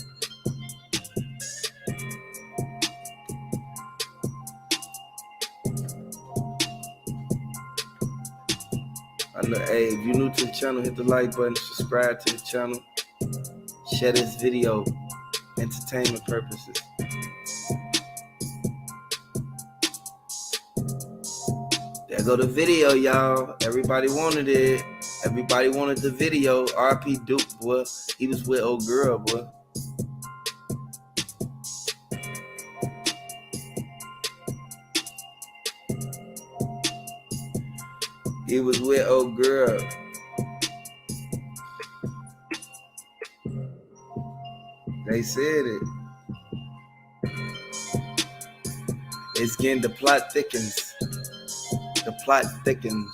Hey, if you're new to the channel, hit the like button, subscribe to the channel, share this video, entertainment purposes. There go the video, y'all. Everybody wanted it. Everybody wanted the video. RP Duke, boy. He was with old girl, boy. He was with old girl. They said it. It's getting, the plot thickens. The plot thickens.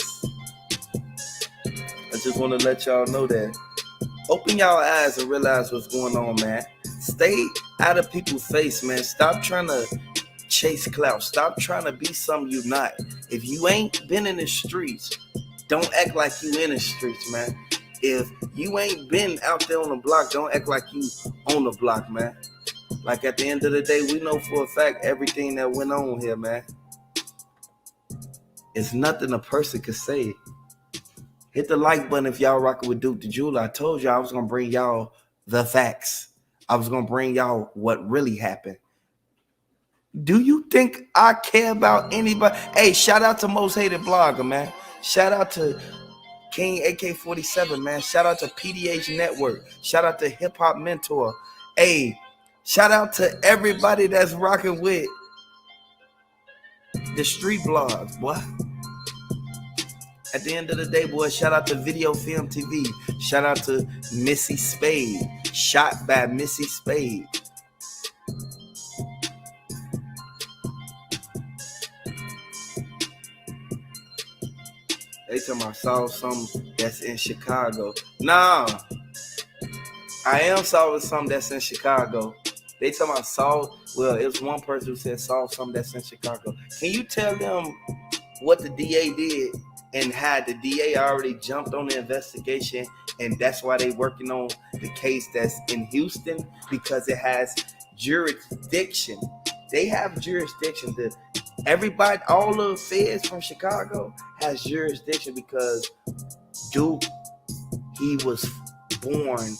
I just want to let y'all know that. Open y'all eyes and realize what's going on, man. Stay out of people's face, man. Stop trying to chase clout. Stop trying to be something you're not. If you ain't been in the streets, don't act like you in the streets, man. If you ain't been out there on the block, don't act like you on the block, man. Like at the end of the day, we know for a fact everything that went on here, man. It's nothing a person could say. Hit the like button if y'all rocking with Duke the Jeweler. I told y'all I was going to bring y'all the facts. I was going to bring y'all what really happened. Do you think I care about anybody? Hey, shout out to Most Hated Blogger, man. Shout out to King AK-47, man. Shout out to PDH Network. Shout out to Hip Hop Mentor. Hey, shout out to everybody that's rocking with the street blogs, boy. At the end of the day, boy, shout out to Video Film TV. Shout out to Missy Spade. Shot by Missy Spade. They tell me I saw something that's in Chicago. Nah, I am solving something that's in Chicago. They tell me I saw, well, it was one person who said saw something that's in Chicago. Can you tell them what the DA did and how the DA already jumped on the investigation, and that's why they working on the case that's in Houston, because it has jurisdiction. They have jurisdiction. Everybody, all the feds from Chicago has jurisdiction because Duke, he was born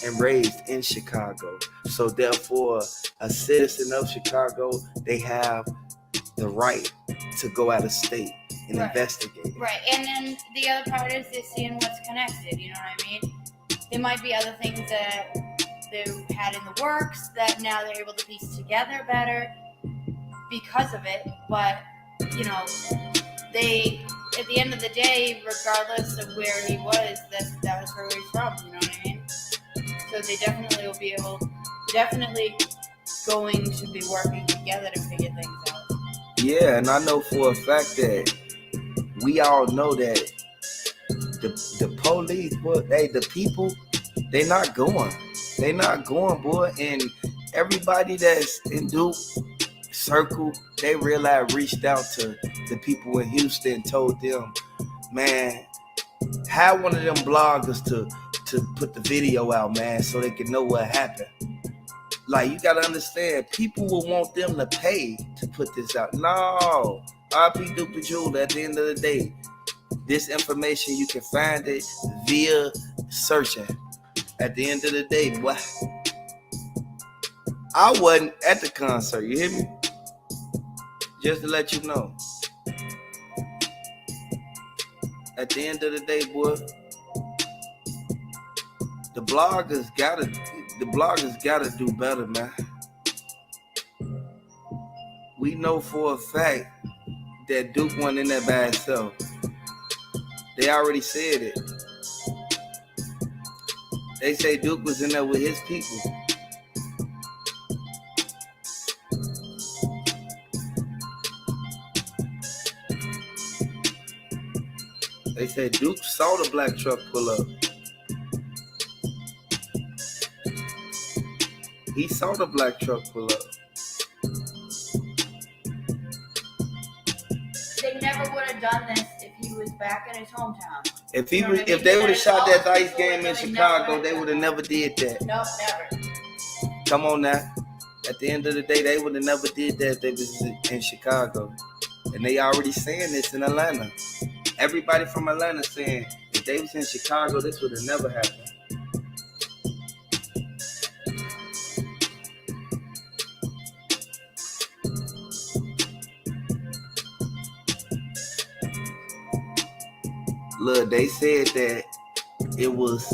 and raised in Chicago. So therefore, a citizen of Chicago, they have the right to go out of state and investigate. Right, and then the other part is they're seeing what's connected, you know what I mean? There might be other things that they had in the works that now they're able to piece together better because of it, but, you know, they, at the end of the day, regardless of where he was, that was where he was from, you know what I mean? So they definitely will be able, definitely going to be working together to figure things out. Yeah, and I know for a fact that we all know that the police, boy, the people, they not going. They not going, boy. And everybody that's in Duke circle, they reached out to the people in Houston, told them, man, have one of them bloggers to put the video out, man, so they can know what happened. Like, you gotta understand, people will want them to pay to put this out. No, RP Duke the Jewel. At the end of the day, this information, you can find it via searching. At the end of the day, boy, I wasn't at the concert, you hear me? Just to let you know. At the end of the day, boy, the bloggers gotta do better, man. We know for a fact that Duke wasn't in there by himself. They already said it. They say Duke was in there with his people. They said Duke saw the black truck pull up. He saw the black truck pull up. They never would have done this if he was back in his hometown. If they would have shot that ice game in Chicago, they would have never did that. No, never. Come on now. At the end of the day, they would have never did that if they was in Chicago. And they already saying this in Atlanta. Everybody from Atlanta saying if they was in Chicago, this would have never happened. Look, they said that it was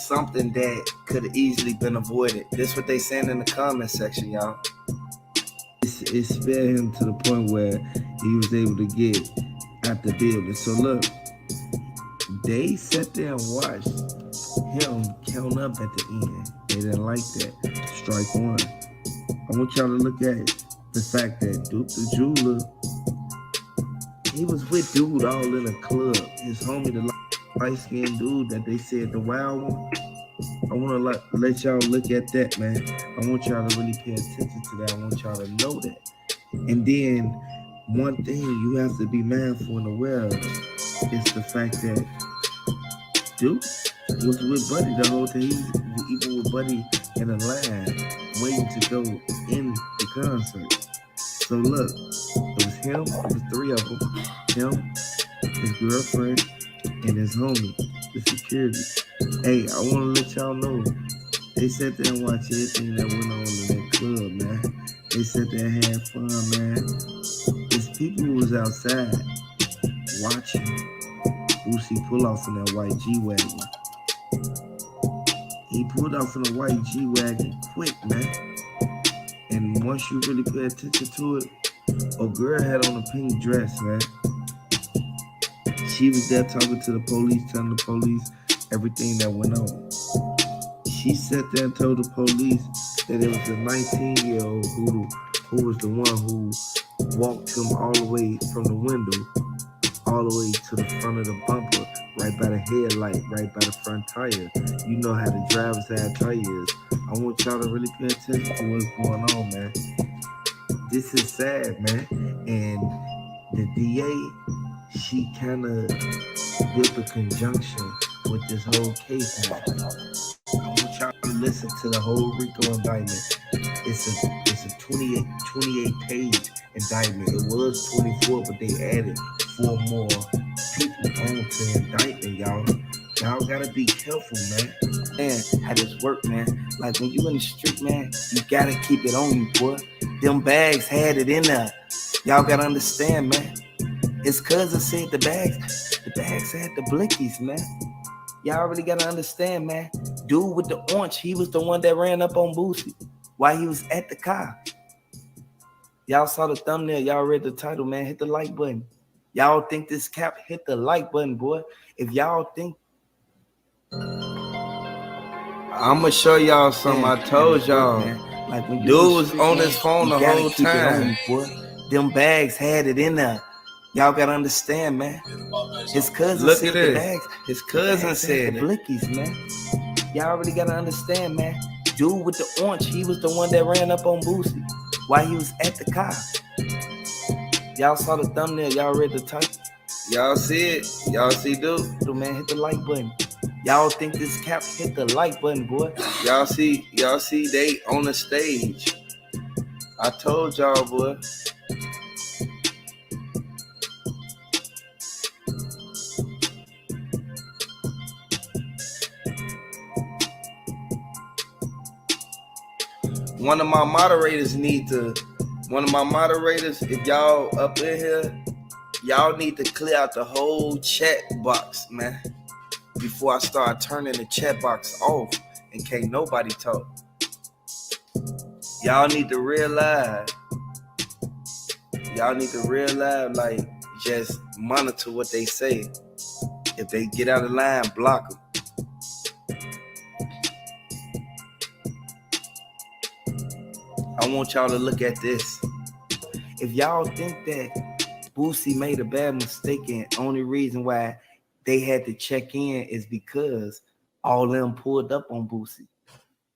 something that could have easily been avoided. This is what they saying in the comment section, y'all. It spared him to the point where he was able to get out the building. So look, they sat there and watched him count up at the end. They didn't like that. Strike one. I want y'all to look at the fact that Duke the Jeweler, he was with dude all in a club. His homie, the light-skinned dude that they said the wild one. I want to let y'all look at that, man. I want y'all to really pay attention to that. I want y'all to know that. And then one thing you have to be mindful and aware of is the fact that Duke was with Buddy the whole time. He was even with Buddy in a line waiting to go in the concert. So look, it was him, it was three of them, him, his girlfriend, and his homie, the security. Hey, I want to let y'all know, they sat there and watched everything that went on in that club, man. They sat there and had fun, man. These people who was outside watching Boosie pull off in that white G-Wagon. He pulled off in a white G-Wagon quick, man. And once you really pay attention to it, a girl had on a pink dress, man. She was there talking to the police, telling the police everything that went on. She sat there and told the police that it was a 19-year-old who was the one who walked him all the way from the window, all the way to the front of the bumper, right by the headlight, right by the front tire. You know how the driver's side tire is. I want y'all to really pay attention to what's going on, man. This is sad, man. And the DA, she kind of built a conjunction with this whole case, man. I want y'all to listen to the whole RICO indictment. It's a 28 page indictment. It was 24, but they added 4 more people onto the indictment, y'all. Y'all gotta be careful, man. Man, how this work, man? Like when you in the street, man, you gotta keep it on you, boy. Them bags had it in there. Y'all gotta understand, man. His cousin said the bags had the blickies, man. Y'all really gotta understand, man. Dude with the orange, he was the one that ran up on Boosie while he was at the car. Y'all saw the thumbnail, y'all read the title, man. Hit the like button. Y'all think this cap? Hit the like button, boy. If y'all think, I'm gonna show y'all something. I told y'all, man. Like when dude was on his phone the whole time. Boy. Them bags had it in there. Y'all gotta understand, man. His cousin look said at the bags. His cousin said the blickies, man. Y'all really gotta understand, man. Dude with the orange, he was the one that ran up on Boosie while he was at the car. Y'all saw the thumbnail, y'all read the title. Y'all see it? Y'all see dude? Man, hit the like button. Y'all think this cap? Hit the like button, boy. Y'all see they on the stage. I told y'all, boy. One of my moderators, if y'all up in here, y'all need to clear out the whole chat box, man. Before I start turning the chat box off and can't nobody talk. Y'all need to realize, like, just monitor what they say. If they get out of line, block them. I want y'all to look at this. If y'all think that Boosie made a bad mistake and only reason why they had to check in is because all them pulled up on Boosie.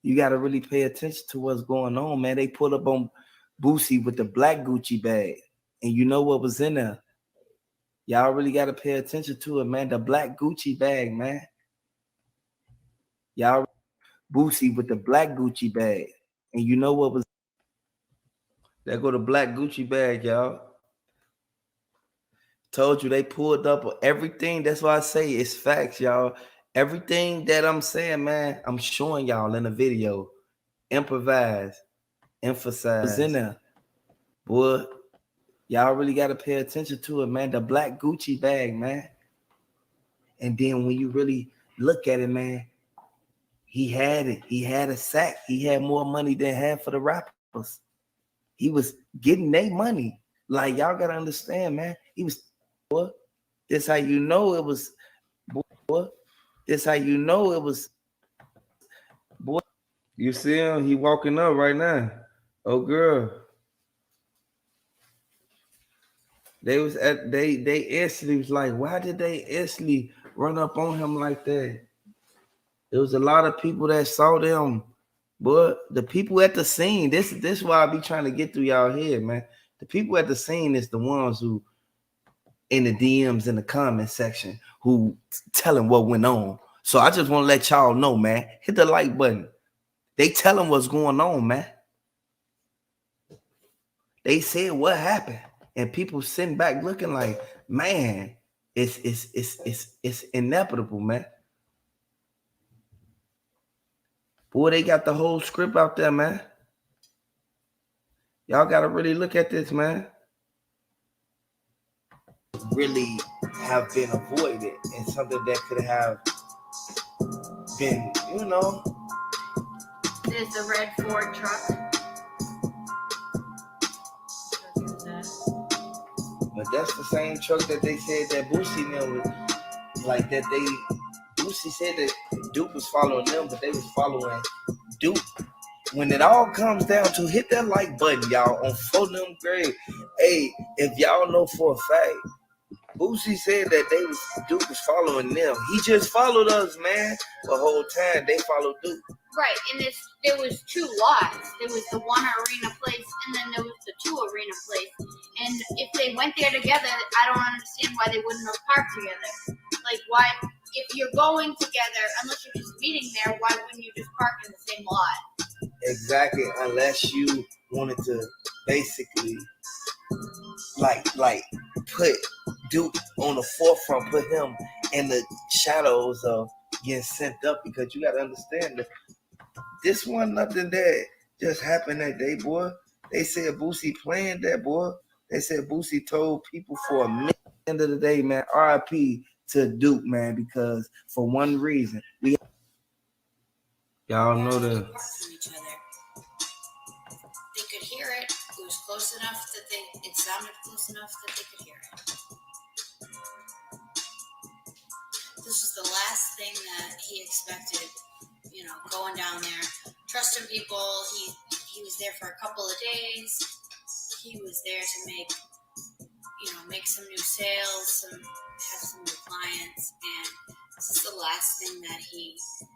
You got to really pay attention to what's going on, man. They pulled up on Boosie with the black Gucci bag. And you know what was in there? Y'all really got to pay attention to it, man. The black Gucci bag, man. Y'all, Boosie with the black Gucci bag. And you know what was? There go the black Gucci bag, y'all. Told you they pulled up everything. That's why I say it's facts, y'all. Everything that I'm saying, man, I'm showing y'all in the video. Improvise, emphasize. It's in there. Boy, y'all really got to pay attention to it, man. The black Gucci bag, man. And then when you really look at it, man, he had it. He had a sack. He had more money than half of the rappers. He was getting their money. Like, y'all got to understand, man. He was, boy, this how you know it was, boy. This how you know it was, boy. You see him? He walking up right now. Oh, girl. They instantly was like, why did they instantly run up on him like that? There was a lot of people that saw them. But the people at the scene, this is why I be trying to get through y'all head, man. The people at the scene is the ones who in the DMs in the comment section who telling what went on. So I just want to let y'all know, man. Hit the like button. They telling what's going on, man. They said what happened, and people sitting back looking like, man, it's inevitable, man. Boy, they got the whole script out there, man. Y'all got to really look at this, man. really have been avoided and something that could have been, There's the red Ford truck. But that's the same truck that they said that Boosie knew was like that. Boosie said that Duke was following them, but they was following Duke. When it all comes down to, hit that like button, y'all, on For Them Grave. Hey, if y'all know for a fact, Boosie said that Duke was following them. He just followed us, man. The whole time they followed Duke. Right, and there was two lots. There was the one arena place, and then there was the two arena place. And if they went there together, I don't understand why they wouldn't have parked together. Like, why, if you're going together, unless you're just meeting there, why wouldn't you just park in the same lot? Exactly, unless you wanted to basically like put Duke on the forefront, put him in the shadows of getting sent up, because you got to understand that this wasn't nothing that just happened that day, boy. They said Boosie planned that, boy. They said Boosie told people for a minute. At the end of the day, man, RIP to Duke, man, because for one reason, y'all know the. Each other. They could hear it. It was close enough that it sounded close enough that they could hear it. This was the last thing that he expected, going down there, trusting people. He was there for a couple of days. He was there to make some new sales, have some new clients, and this is the last thing that he expected.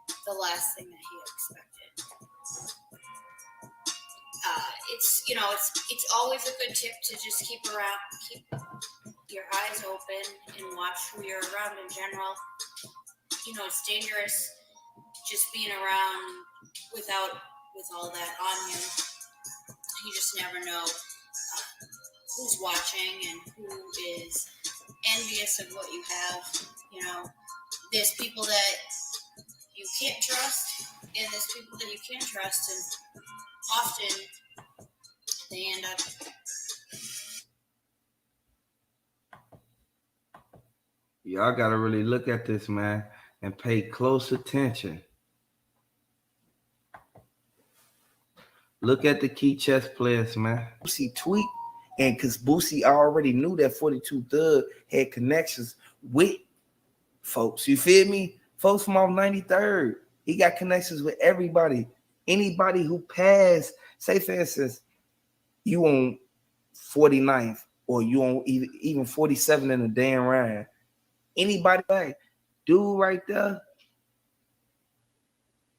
It's always a good tip to just keep your eyes open and watch who you're around in general. It's dangerous just being around with all that on you. You just never know who's watching and who is envious of what you have. There's people that you can't trust, and there's people that you can trust, and often they end up. Y'all got to really look at this, man, and pay close attention. Look at the key chess players, man. Boosie tweet, and because Boosie already knew that 42 Thug had connections with folks. You feel me? Folks from off 93rd. He got connections with everybody. Anybody who passed, say for instance, you on 49th or you on even 47 in the damn ride. Anybody like dude right there,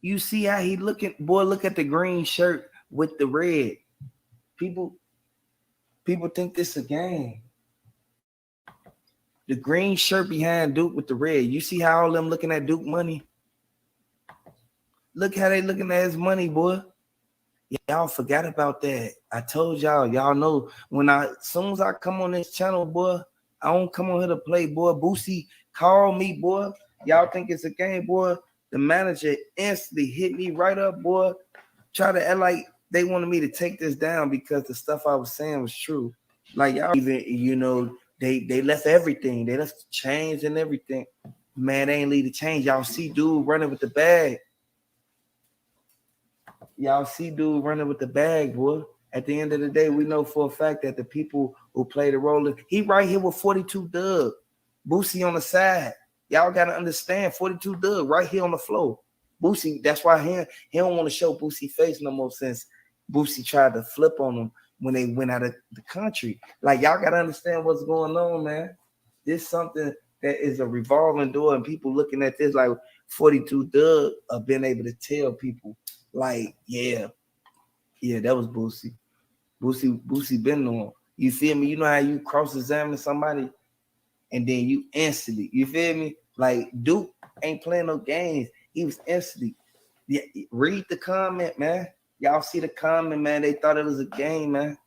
you see how he looking? Boy, look at the green shirt with the red. People think this a game. The green shirt behind Duke with the red. You see how all them looking at Duke money? Look how they looking at his money, boy. Y'all forgot about that. I told y'all know as soon as I come on this channel, boy, I don't come on here to play, boy. Boosie called me, boy. Y'all think it's a game, boy? The manager instantly hit me right up, boy. Try to act like they wanted me to take this down because the stuff I was saying was true. Like y'all even, they left everything. They left the chains and everything. Man, they ain't leave the chains. Y'all see dude running with the bag. Y'all see dude running with the bag, boy. At the end of the day, we know for a fact that the people who play the role, he right here with 42 Doug. Boosie on the side. Y'all got to understand, 42 Doug right here on the floor. Boosie, that's why he don't want to show Boosie face no more since Boosie tried to flip on him when they went out of the country. Like, y'all got to understand what's going on, man. This something that is a revolving door, and people looking at this like 42 Doug have been able to tell people, like, yeah, that was Boosie. Boosie been on. You feel me? You know how you cross-examine somebody and then you instantly, you feel me? Like, Duke ain't playing no games. He was instantly. Yeah, read the comment, man. Y'all see the comment, man. They thought it was a game, man.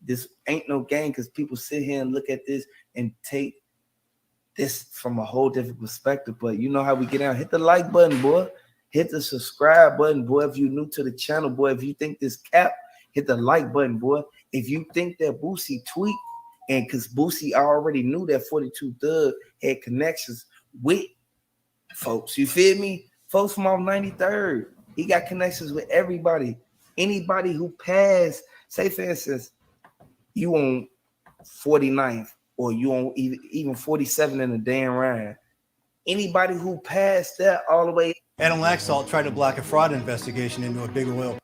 This ain't no game because people sit here and look at this and take this from a whole different perspective. But you know how we get out. Hit the like button, boy. Hit the subscribe button, boy. If you're new to the channel, boy. If you think this cap, hit the like button, boy. If you think that Boosie tweet And because Boosie already knew that 42 Thug had connections with folks. You feel me? Folks from off 93rd. He got connections with everybody. Anybody who passed, say for instance, you on 49th or you on even 47 in the Dan Ryan. Anybody who passed that all the way. Adam Laxalt tried to block a fraud investigation into a big oil.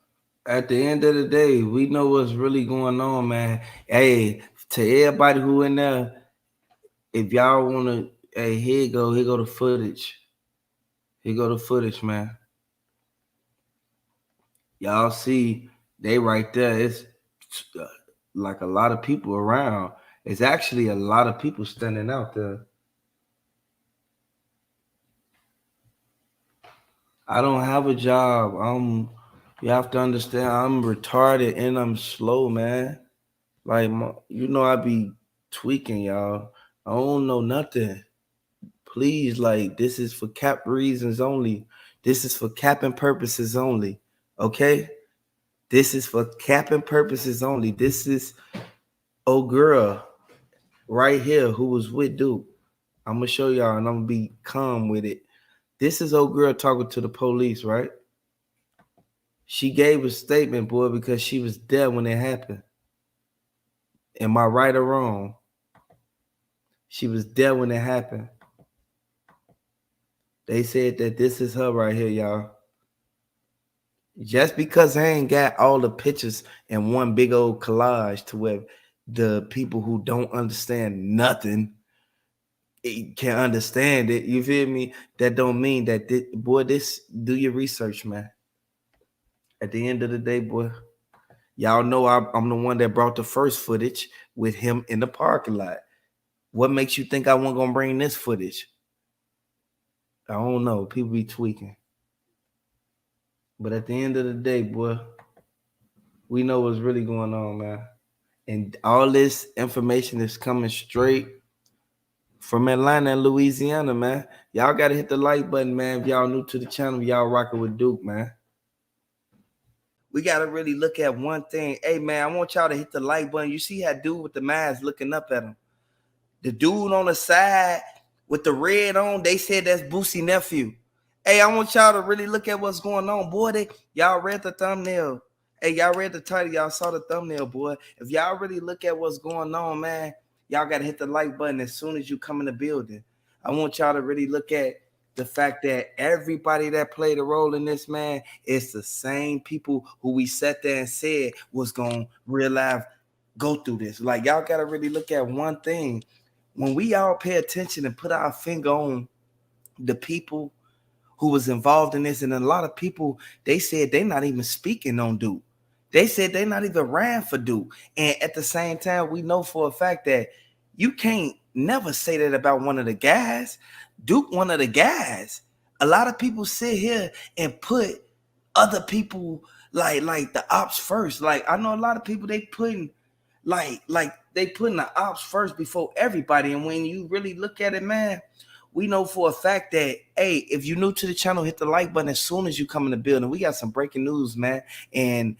At the end of the day, we know what's really going on, man. Hey, to everybody who in there, if y'all wanna, hey, here go the footage. Here go the footage, man. Y'all see, they right there. It's like a lot of people around. It's actually a lot of people standing out there. I don't have a job. You have to understand, I'm retarded and I'm slow, man. Like, I be tweaking, y'all. I don't know nothing. Please, like, this is for cap reasons only. This is for capping purposes only. Okay? This is for capping purposes only. This is old girl right here who was with Duke. I'm going to show y'all and I'm going to be calm with it. This is old girl talking to the police, right? She gave a statement, boy, because she was there when it happened. Am I right or wrong? She was there when it happened. They said that this is her right here, y'all. Just because I ain't got all the pictures in one big old collage to where the people who don't understand nothing can understand it, you feel me? That don't mean that, do your research, man. At the end of the day, boy, y'all know I'm the one that brought the first footage with him in the parking lot. What makes you think I wasn't going to bring this footage? I don't know. People be tweaking. But at the end of the day, boy, we know what's really going on, man. And all this information is coming straight from Atlanta and Louisiana, man. Y'all got to hit the like button, man. If y'all new to the channel, y'all rocking with Duke, man. We got to really look at one thing. Hey, man, I want y'all to hit the like button. You see that dude with the mask looking up at him? The dude on the side with the red on, they said that's Boosie nephew. Hey, I want y'all to really look at what's going on, boy. Y'all read the thumbnail. Hey, y'all read the title. Y'all saw the thumbnail, boy. If y'all really look at what's going on, man, y'all got to hit the like button as soon as you come in the building. I want y'all to really look at the fact that everybody that played a role in this, man, is the same people who we sat there and said was going to real life go through this. Like, y'all got to really look at one thing. When we all pay attention and put our finger on the people who was involved in this, and a lot of people, they said they're not even speaking on Duke. They said they're not even ran for Duke. And at the same time, we know for a fact that you can't never say that about one of the guys. Duke, one of the guys. A lot of people sit here and put other people like the ops first. Like, I know a lot of people, they putting they putting the ops first before everybody. And when you really look at it, man, we know for a fact that, hey, if you're new to the channel, hit the like button as soon as you come in the building. We got some breaking news, man. And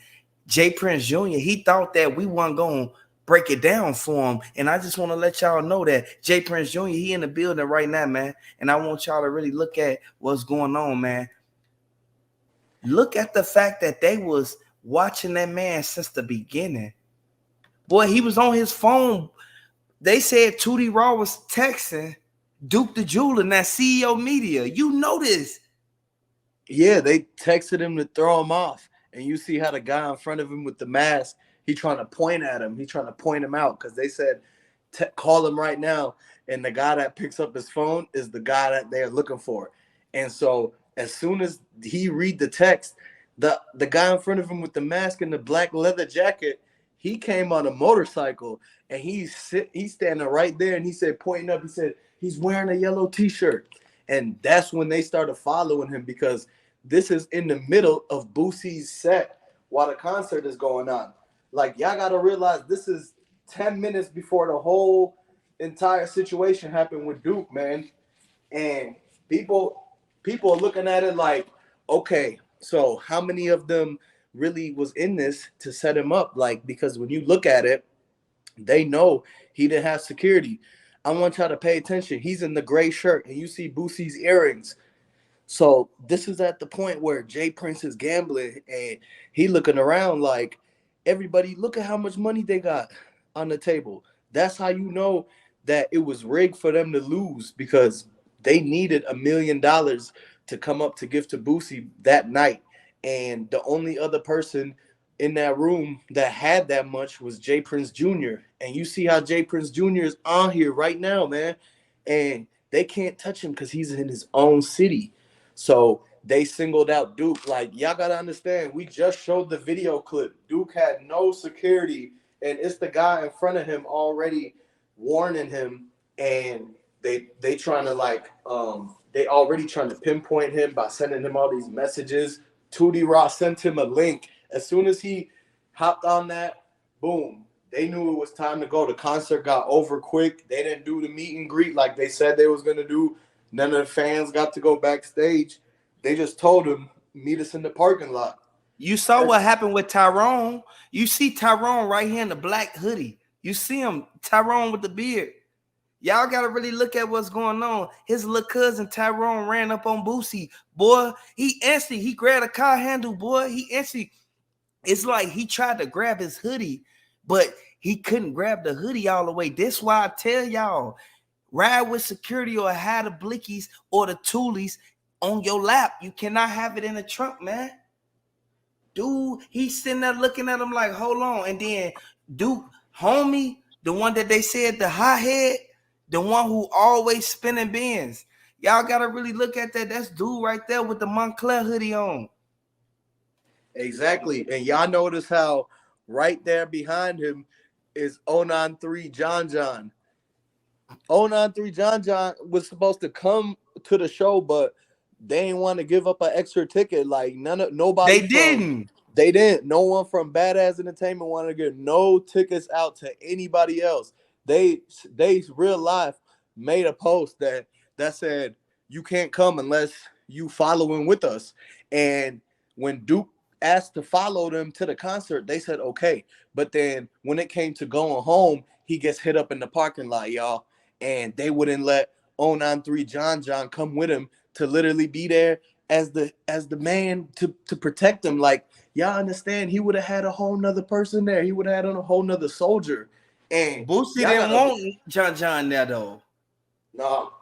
Jay Prince Jr., he thought that we weren't going to break it down for him. And I just want to let y'all know that Jay Prince Jr., he in the building right now, man. And I want y'all to really look at what's going on, man. Look at the fact that they was watching that man since the beginning. Boy, he was on his phone. They said Tootie Raw was texting Duke the Jeweler and that CEO Media. You know this. Yeah, they texted him to throw him off. And you see how the guy in front of him with the mask, he trying to point at him. He trying to point him out because they said, call him right now. And the guy that picks up his phone is the guy that they're looking for. And so as soon as he read the text, the guy in front of him with the mask and the black leather jacket, he came on a motorcycle and he's standing right there. And he said, pointing up, he said, he's wearing a yellow T-shirt. And that's when they started following him because this is in the middle of Boosie's set while the concert is going on. Like, y'all got to realize this is 10 minutes before the whole entire situation happened with Duke, man. And people are looking at it like, okay, so how many of them really was in this to set him up? Like, because when you look at it, They know he didn't have security. I want y'all to pay attention. He's in the gray shirt, and you see Boosie's earrings. So this is at the point where Jay Prince is gambling, and he looking around like, everybody, look at how much money they got on the table. That's how you know that it was rigged for them to lose, because they needed $1 million to come up to give to Boosie that night. And the only other person in that room that had that much was Jay Prince Jr. And you see how Jay Prince Jr. is on here right now, man. And they can't touch him because he's in his own city. So they singled out Duke. Like, y'all gotta understand, we just showed the video clip. Duke had no security, and it's the guy in front of him already warning him, and they trying to they already trying to pinpoint him by sending him all these messages. Tootie Ross sent him a link. As soon as he hopped on that, boom, they knew it was time to go. The concert got over quick. They didn't do the meet and greet like they said they was gonna do. None of the fans got to go backstage. They just told him, meet us in the parking lot. You saw what happened with Tyrone. You see Tyrone right here in the black hoodie. You see him, Tyrone with the beard. Y'all got to really look at what's going on. His little cousin Tyrone ran up on Boosie. Boy, he grabbed a car handle, boy. It's like he tried to grab his hoodie, but he couldn't grab the hoodie all the way. That's why I tell y'all, ride with security or have the blickies or the toolies on your lap. You cannot have it in the trunk, man. Dude, he's sitting there looking at him like, hold on. And then Duke, homie, the one that they said the hothead, the one who always spinning bins. Y'all gotta really look at that. That's dude right there with the Montclair hoodie on. Exactly. And y'all notice how right there behind him is 093 John John. 093 John John was supposed to come to the show, but they didn't want to give up an extra ticket. Like nobody They from didn't. they didn't. No one from Badass Entertainment wanted to get no tickets out to anybody else. They real life made a post that said you can't come unless you following with us. And when Duke asked to follow them to the concert, they said okay. But then when it came to going home, he gets hit up in the parking lot, y'all, and they wouldn't let 093 John John come with him to literally be there as the man to protect him. Like, y'all understand, he would have had a whole nother person there. He would have had a whole nother soldier. And Boosie y'all didn't gotta want John there though. no,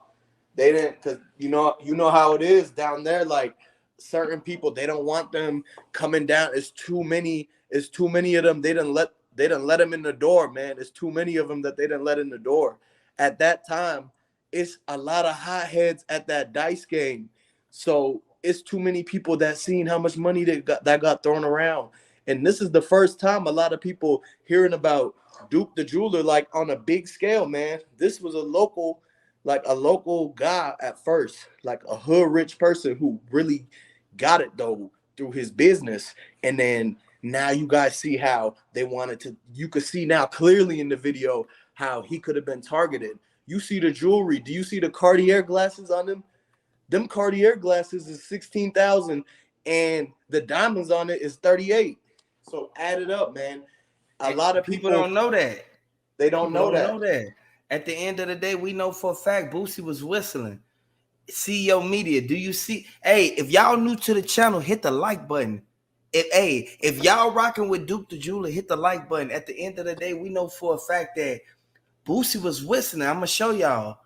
they didn't, because you know how it is down there. Like, certain people, they don't want them coming down. It's too many. It's too many of them. They didn't let them in the door, man. It's too many of them that they didn't let in the door. At that time, it's a lot of hotheads at that dice game. So it's too many people that seen how much money that got thrown around. And this is the first time a lot of people hearing about Duke the Jeweler, like, on a big scale, man. This was a local guy at first, like a hood rich person who really got it though through his business. And then now you guys see how they wanted to, you could see now clearly in the video how he could have been targeted. You see the jewelry. Do you see the Cartier glasses on him? Them Cartier glasses is 16,000 and the diamonds on it is 38. So add it up, man. A lot of People people, don't know that. they don't People know don't that. know that. At the end of the day, we know for a fact Boosie was whistling. CEO Media, do you see? Hey, if y'all new to the channel, hit the like button. If y'all rocking with Duke the Jeweler, hit the like button. At the end of the day, we know for a fact that Boosie was whistling. I'm gonna show y'all.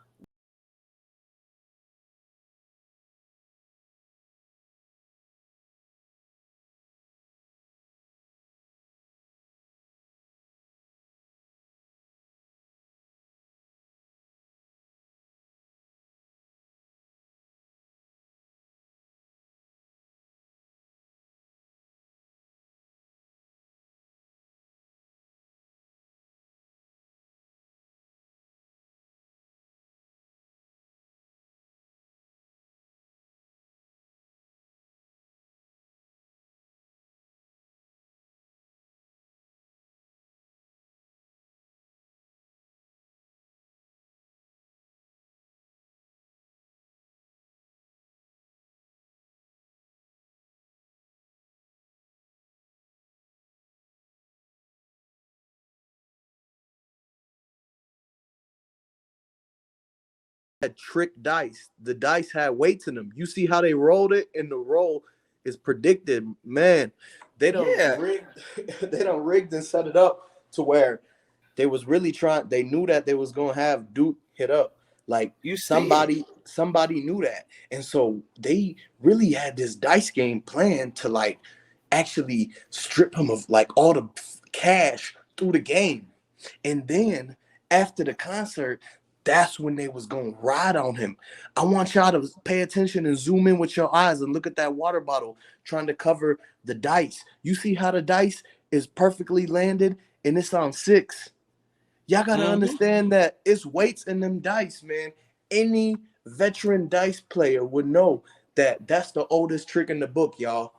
had trick dice. The dice had weights in them. You see how they rolled it, and the roll is predicted. Man, they don't Yeah, rigged. They don't rigged and set it up to where they was really trying. They knew that they was gonna have Duke hit up. Like you see it. somebody knew that, and so they really had this dice game planned to like actually strip him of like all the cash through the game, and then after the concert, that's when they was gonna ride on him. I want y'all to pay attention and zoom in with your eyes and look at that water bottle trying to cover the dice. You see how the dice is perfectly landed, and it's on 6. Y'all gotta Mhm. understand that it's weights in them dice, man. Any veteran dice player would know that that's the oldest trick in the book, y'all.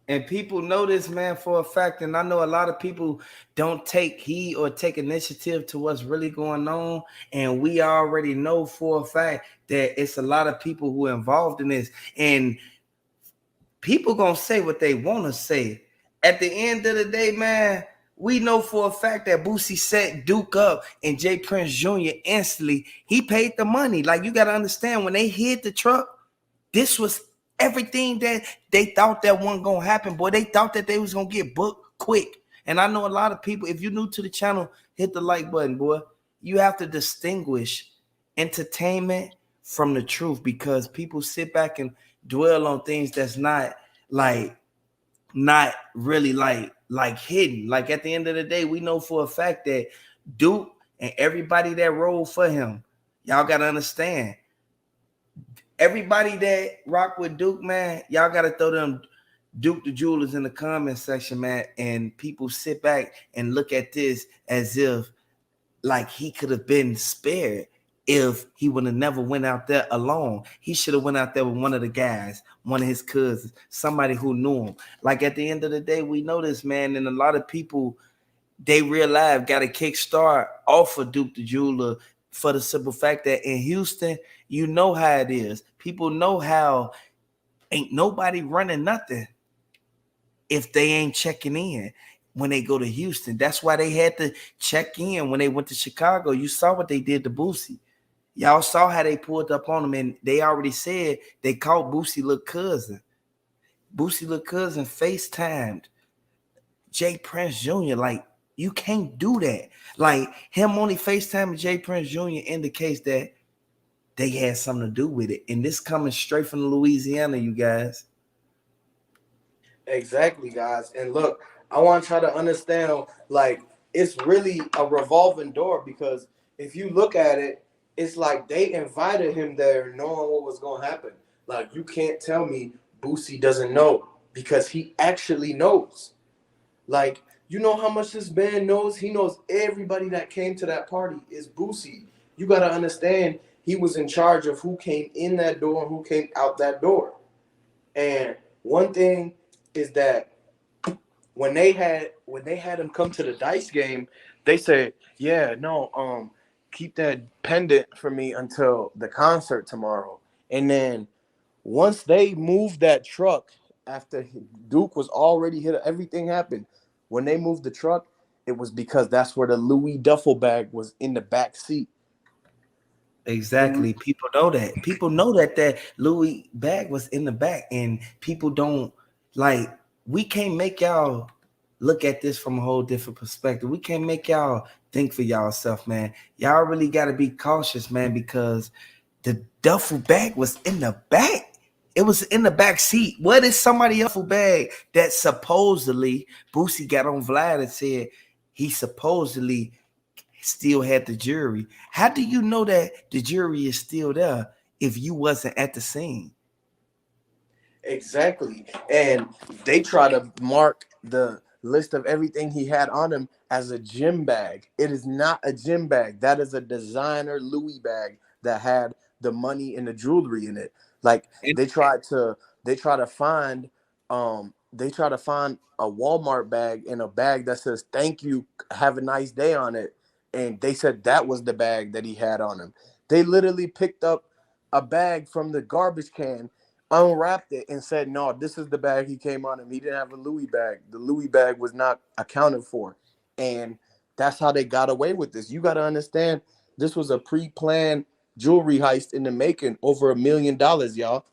And people know this, man, for a fact. And I know a lot of people don't take heed or take initiative to what's really going on. And we already know for a fact that it's a lot of people who are involved in this. And people gonna say what they want to say. At the end of the day, man, we know for a fact that Boosie set Duke up and Jay Prince Jr. instantly. He paid the money. Like, you gotta understand, when they hit the truck, this was everything that they thought that wasn't gonna happen. Boy, they thought that they was gonna get booked quick. And I know a lot of people, if you're new to the channel, hit the like button, boy. You have to distinguish entertainment from the truth, because people sit back and dwell on things that's like not really like hidden. Like, at the end of the day, we know for a fact that Duke and everybody that rolled for him, y'all gotta understand, everybody that rock with Duke, man, y'all gotta throw them Duke the Jewelers in the comment section, man. And people sit back and look at this as if like he could have been spared if he would have never went out there alone. He should have went out there with one of the guys, one of his cousins, somebody who knew him. Like, at the end of the day, we know this, man. And a lot of people, they real life got a kickstart off of Duke the Jeweler, for the simple fact that in Houston, you know how it is. People know how ain't nobody running nothing if they ain't checking in when they go to Houston. That's why they had to check in when they went to Chicago. You saw what they did to Boosie. Y'all saw how they pulled up on him, and they already said they caught Boosie little cousin. Boosie little cousin FaceTimed Jay Prince Jr. Like, you can't do that. Like, him only FaceTiming Jay Prince Jr. indicates that they had something to do with it. And this coming straight from Louisiana, you guys. Exactly, guys. And look, I want y'all to understand, like, it's really a revolving door, because if you look at it, it's like they invited him there knowing what was going to happen. Like, you can't tell me Boosie doesn't know, because he actually knows. Like, you know how much this band knows? He knows everybody that came to that party is Boosie. You got to understand, he was in charge of who came in that door and who came out that door. And one thing is that when they had him come to the dice game, they said, "Yeah, no, keep that pendant for me until the concert tomorrow." And then once they moved that truck, after Duke was already hit, everything happened. When they moved the truck, it was because that's where the Louis duffel bag was, in the back seat. Exactly. People know that. People know that Louis bag was in the back, and people don't like. We can't make y'all look at this from a whole different perspective. We can't make y'all think for y'allself, man. Y'all really got to be cautious, man, because the duffel bag was in the back. It was in the back seat. What is somebody else's bag that supposedly Boosie got on Vlad and said he supposedly still had the jury? How do you know that the jury is still there if you wasn't at the scene? Exactly. And they try to mark the list of everything he had on him as a gym bag. It is not a gym bag. That is a designer Louis bag that had the money and the jewelry in it. Like, And they try to find a Walmart bag and a bag that says "Thank you, have a nice day" on it. And they said that was the bag that he had on him. They literally picked up a bag from the garbage can, unwrapped it, and said, "No, this is the bag he came on him. He didn't have a Louis bag. The Louis bag was not accounted for." And that's how they got away with this. You got to understand, this was a pre-planned jewelry heist in the making, over $1 million, y'all.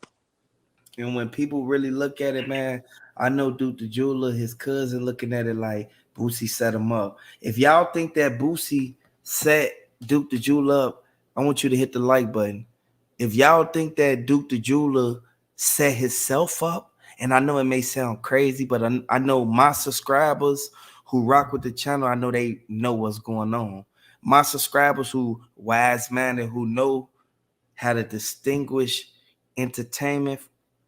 And when people really look at it, man, I know Duke the Jeweler, his cousin, looking at it like Boosie set him up. If y'all think that Boosie set Duke the Jeweler up, I want you to hit the like button. If y'all think that Duke the Jeweler set himself up, and I know it may sound crazy, but I know my subscribers who rock with the channel, I know they know what's going on. My subscribers who wise minded, who know how to distinguish entertainment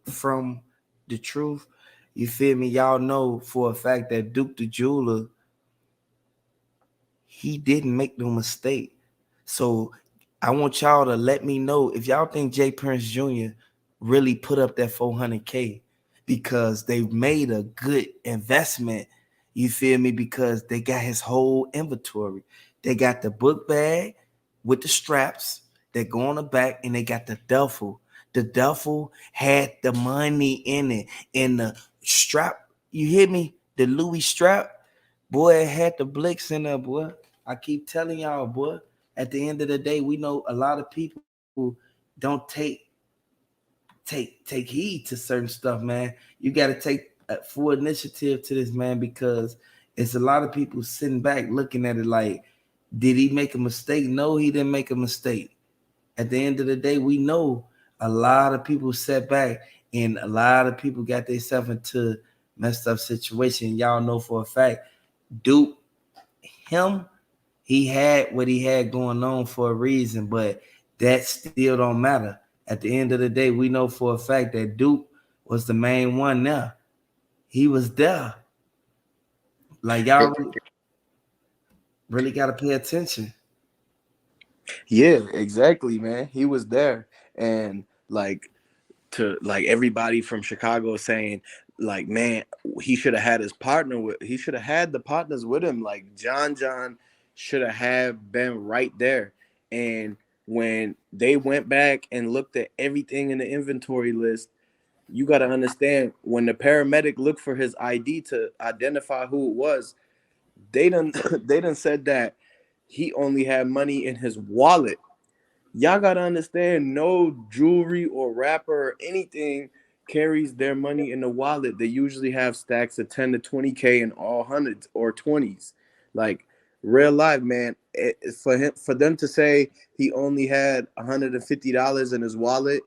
from the truth. You feel me? Y'all know for a fact that Duke the Jeweler, he didn't make no mistake. So I want y'all to let me know if y'all think Jay Prince Jr. really put up that 400K because they made a good investment. You feel me? Because they got his whole inventory. They got the book bag with the straps that go on the back, and they got the duffel. The duffel had the money in it, and the strap. You hear me? The Louis strap, boy, it had the blicks in there, boy. I keep telling y'all, boy. At the end of the day, we know a lot of people don't take heed to certain stuff, man. You got to take full initiative to this, man, because it's a lot of people sitting back looking at it like, did he make a mistake? No, he didn't make a mistake. At the end of the day, we know a lot of people set back and a lot of people got themselves into messed up situation. Y'all know for a fact, Duke, him, he had what he had going on for a reason, but that still don't matter. At the end of the day, we know for a fact that Duke was the main one there. He was there. Like y'all really got to pay attention. Yeah, exactly, man. He was there. And like, to like everybody from Chicago saying, like, man, he should have had his partner with, he should have had the partners with him. Like John should have been right there. And when they went back and looked at everything in the inventory list, you got to understand, when the paramedic looked for his ID to identify who it was, they done they done said that he only had money in his wallet. Y'all gotta understand, no jewelry or rapper or anything carries their money in the wallet. They usually have stacks of 10 to 20K in all hundreds or 20s. Like real life, man. For them to say he only had $150 in his wallet,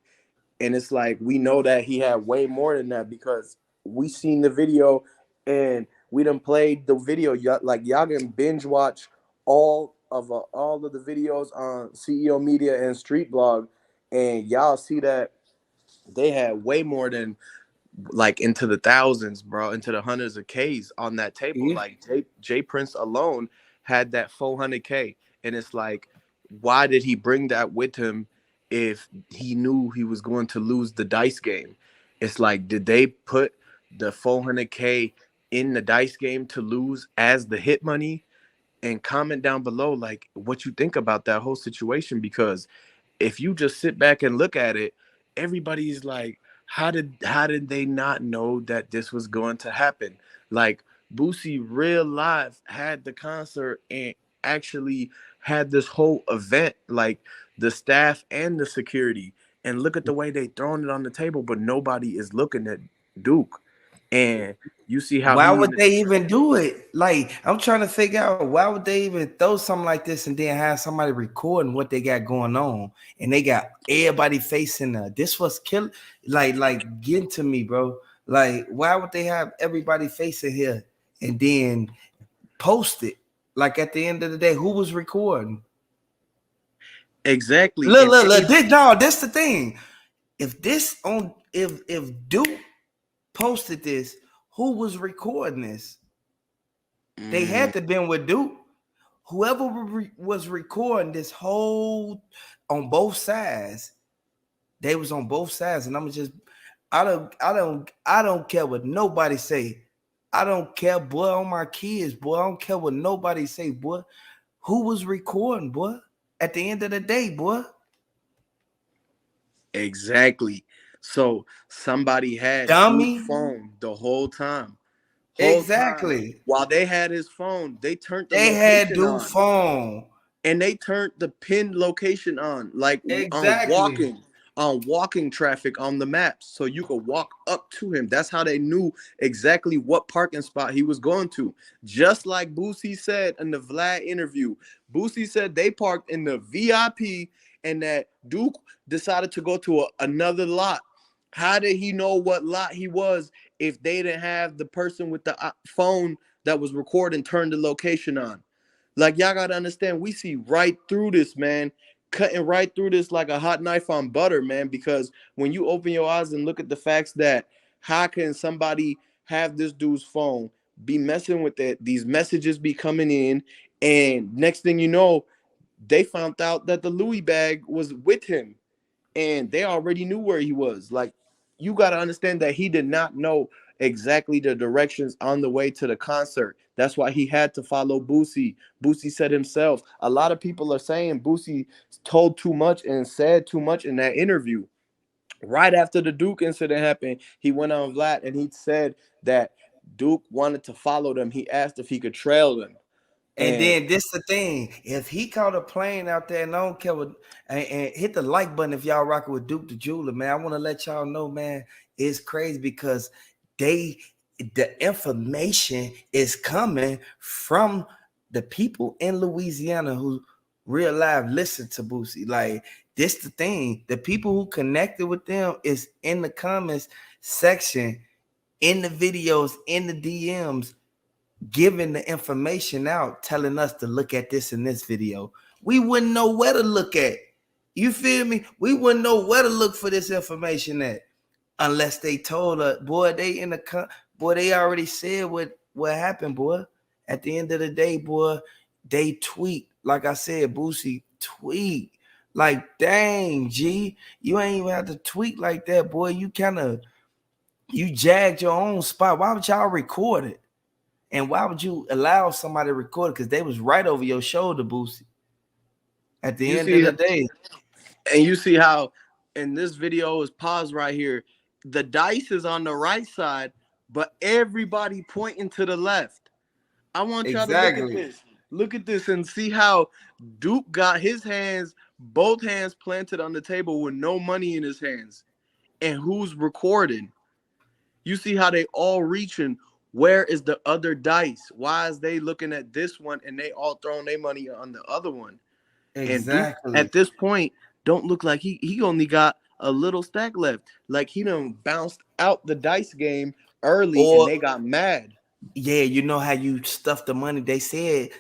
and it's like, we know that he had way more than that because we seen the video and we done played the video. Like y'all can binge watch all of the videos on CEO Media and Street Blog, and y'all see that they had way more than, like, into the thousands, bro, into the hundreds of Ks on that table. Yeah. Like Jay Prince alone had that 400K, and it's like, why did he bring that with him if he knew he was going to lose the dice game? It's like, did they put the 400K in the dice game to lose as the hit money? And comment down below like what you think about that whole situation, because if you just sit back and look at it, everybody's like, how did they not know that this was going to happen? Like, Boosie real life had the concert and actually had this whole event, like the staff and the security, and look at the way they throwing it on the table, but nobody is looking at Duke. And you see how Why he would they even do it? Like, I'm trying to figure out why would they even throw something like this and then have somebody recording what they got going on, and they got everybody facing this was kill, like getting to me, bro. Like, why would they have everybody facing here and then post it? Like at the end of the day, who was recording? exactly. Look, And look, look. This the thing. If Duke posted this, who was recording this? They had to been with Duke. Whoever was recording this whole on both sides, they was on both sides. And I'm just, I don't care what nobody say. I don't care, boy, on my kids, boy. I don't care what nobody say, boy. Who was recording, boy? At the end of the day, boy. Exactly. So somebody had Duke Dummy. phone the whole time. Whole time Exactly. while they had his phone, they turned the They had location Duke on. phone. and they turned the pinned location on, like Exactly. on walking traffic on the maps, so you could walk up to him. That's how they knew exactly what parking spot he was going to. Just like Boosie said in the Vlad interview, Boosie said they parked in the VIP, and that Duke decided to go to another lot. How did he know what lot he was if they didn't have the person with the phone that was recording turn the location on? Like, y'all gotta understand, we see right through this, man, cutting right through this like a hot knife on butter, man. Because when you open your eyes and look at the facts that how can somebody have this dude's phone, be messing with it, these messages be coming in, and next thing you know, they found out that the Louis bag was with him, and they already knew where he was. Like, you got to understand that he did not know exactly the directions on the way to the concert. That's why he had to follow Boosie. Boosie said himself. A lot of people are saying Boosie told too much and said too much in that interview. Right after the Duke incident happened, he went on Vlad and he said that Duke wanted to follow them. He asked if he could trail them. And And then this the thing: if he caught a plane out there, and I don't care what, and hit the like button if y'all rocking with Duke the Jeweler, man. I want to let y'all know, man, it's crazy because the information is coming from the people in Louisiana who real life listen to Boosie. Like, this the thing: the people who connected with them is in the comments section, in the videos, in the DMs, giving the information out, telling us to look at this in this video. We wouldn't know where to look at. You feel me? We wouldn't know where to look for this information at unless they told us. Boy, boy, they already said what happened, boy. At the end of the day, boy, they tweet. Like I said, Boosie tweet. Like, dang, G, you ain't even have to tweet like that, boy. You jagged your own spot. Why would y'all record it? And why would you allow somebody to record it? Because they was right over your shoulder, Boosie. At the you end of see the day. and you see how in this video is paused right here. The dice is on the right side, but everybody pointing to the left. I want y'all to look at Exactly. this. Look at this and see how Duke got his hands, both hands planted on the table with no money in his hands. And who's recording? You see how they all reaching. Where is the other dice? Why is they looking at this one and they all throwing their money on the other one? And Duke Exactly. at this point don't look like he only got a little stack left. Like, he done bounced out the dice game early and Or they got mad. yeah, you know how you stuff the money. They said,